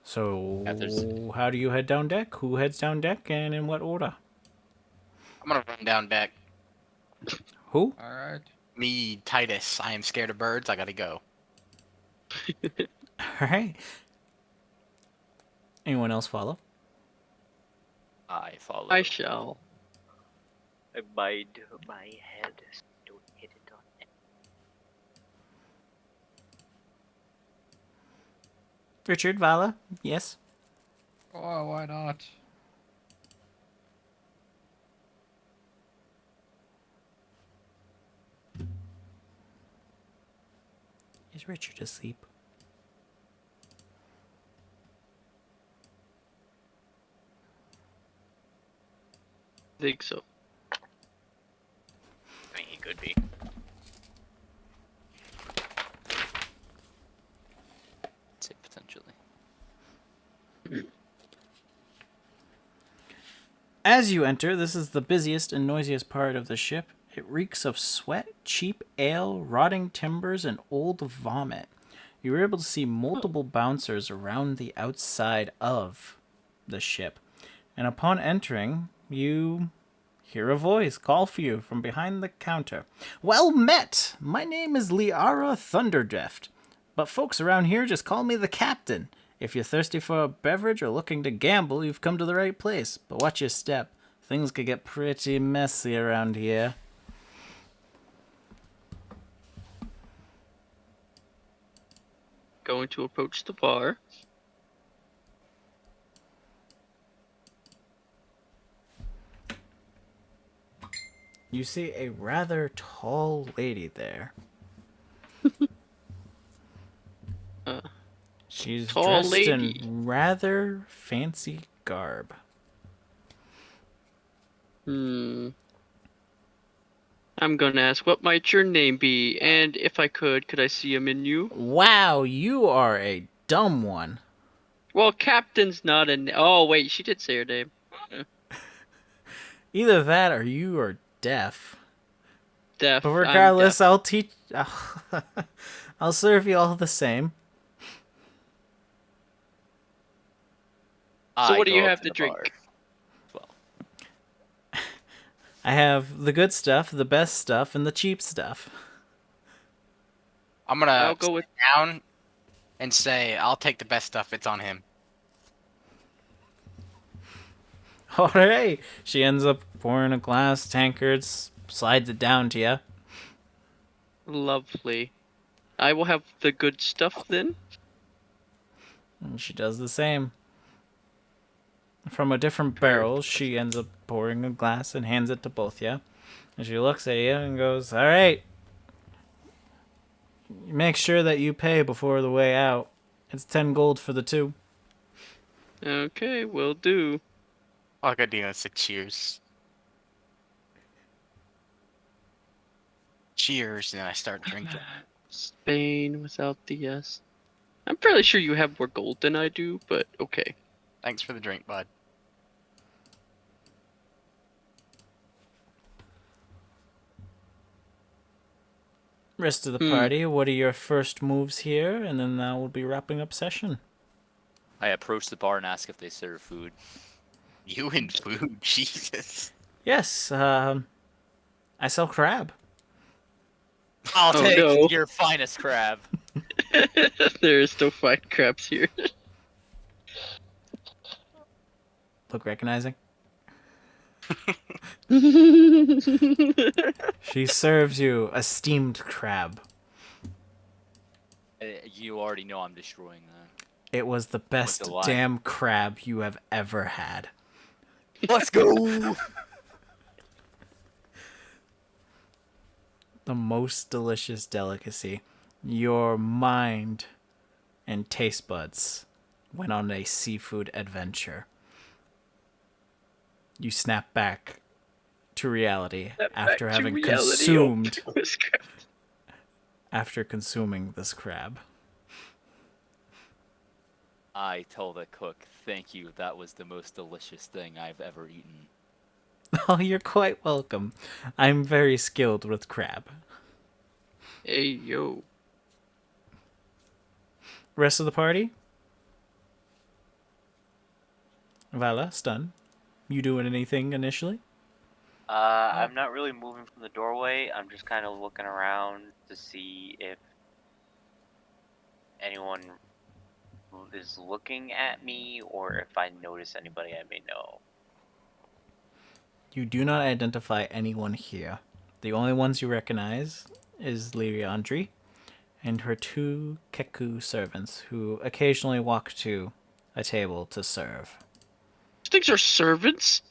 So, Yeah, there's- how do you head down deck? Who heads down deck and in what order? I'm gonna run down deck. Who? All right. Me, Titus. I am scared of birds. I gotta go. Alright. Anyone else follow? I follow. I shall. I bide my head. Don't hit it on it. Richard, Vala? Yes? Oh, why not? Is Richard asleep? Think so. I mean, he could be. Say potentially. As you enter, this is the busiest and noisiest part of the ship. It reeks of sweat, cheap ale, rotting timbers, and old vomit. You were able to see multiple bouncers around the outside of the ship. And upon entering, you hear a voice call for you from behind the counter. Well met! My name is Liara Thunderdrift, but folks around here just call me the captain. If you're thirsty for a beverage or looking to gamble, you've come to the right place. But watch your step. Things could get pretty messy around here. Going to approach the bar. You see a rather tall lady there. She's Tall dressed lady. in rather fancy garb. I'm gonna ask, what might your name be? And if I could I see a menu? Wow, you are a dumb one. Well, Captain's not an. Oh, wait, she did say her name. Either that or you are deaf. Deaf. But I'm regardless, deaf. I'll teach. I'll serve you all the same. So I what do go you up have to to the drink? bar as well. I have the good stuff, the best stuff, and the cheap stuff. I'm gonna I'll go with. sit down and say, I'll take the best stuff. It's on him. Alright. She ends up pouring a glass, tankard, slides it down to you. Lovely. I will have the good stuff then. And she does the same. From a different barrel, she ends up pouring a glass and hands it to both you. And she looks at you and goes, "All right. Make sure that you pay before the way out. It's 10 gold for the two." Okay, will do. All I gotta do is say cheers. Cheers, and then I start drinking. Spain without the S. I'm fairly sure you have more gold than I do, but okay. Thanks for the drink, bud. Rest of the party, what are your first moves here? And then we'll be wrapping up session. I approach the bar and ask if they serve food. You and food, Jesus. Yes, I sell crab. I'll Oh, take no. your finest crab. There is no fine crabs here. Look recognizing. She serves you a steamed crab. You already know I'm destroying that. It was the best delight. damn crab you have ever had. Let's go! The most delicious delicacy. Your mind and taste buds went on a seafood adventure. You snap back to reality after having consumed after consuming this crab. I tell the cook, thank you, that was the most delicious thing I've ever eaten. Oh, you're quite welcome. I'm very skilled with crab. Hey, yo. Rest of the party? Vala, stun. You doing anything initially? I'm not really moving from the doorway. I'm just kind of looking around to see if anyone is looking at me or if I notice anybody I may know. You do not identify anyone here. The only ones you recognize is Lyriandri and her two Keku servants who occasionally walk to a table to serve. These things are servants?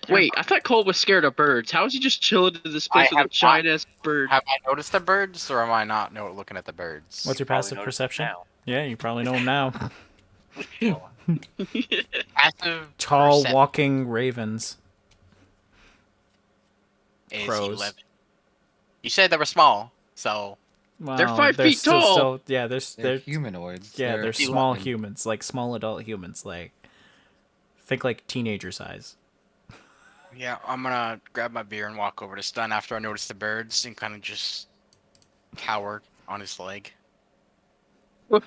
Wait, I thought Cole was scared of birds. How is he just chilling in this place I with a have giant ass bird? Have I noticed the birds, or am I not looking at the birds? What's your Probably passive notice perception? now. Yeah, you probably know them now. Passive Tall, perception walking ravens. is crows. 11. You said they were small, so Well, They're 5 feet still, tall. yeah, They're humanoids. yeah, they're They're small eleven. humans, like small adult humans, like think like teenager size. yeah, I'm gonna grab my beer and walk over to Stun after I notice the birds and kind of just cower on his leg. What?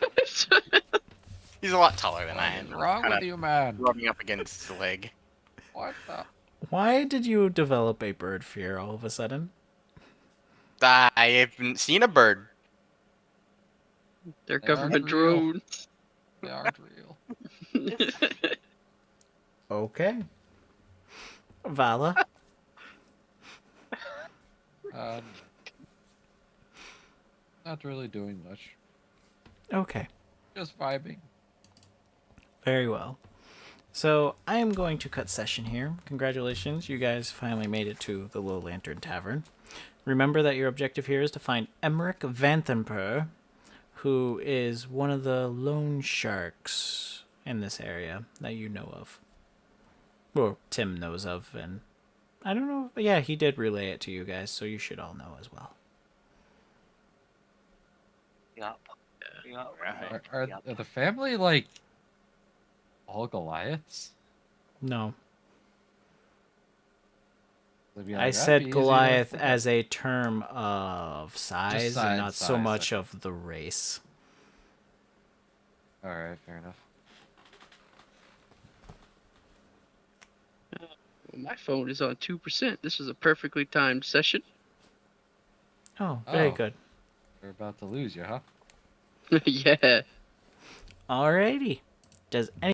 He's a lot taller than I am. What's wrong with you, man? Rubbing up against the leg. What the? Why did you develop a bird fear all of a sudden? I haven't seen a bird. They're They government aren't real. drones. They aren't real. Okay. Vala. Not really doing much. Okay. Just vibing. Very well. So I am going to cut session here. Congratulations, you guys finally made it to the Low Lantern Tavern. Remember that your objective here is to find Emmerich Vanthenper, who is one of the loan sharks in this area that you know of. Or Tim knows of, and I don't know. Yeah, he did relay it to you guys, so you should all know as well. Yup. Yup. Are the family like all Goliaths? No. They'd be I like, "That'd said be easy Goliath enough." as a term of size and not so size, much okay. of the race. All right, fair enough. My phone is on 2%. This is a perfectly timed session. Oh, very Oh. good. We're about to lose you, huh? Yeah. Alrighty. Does any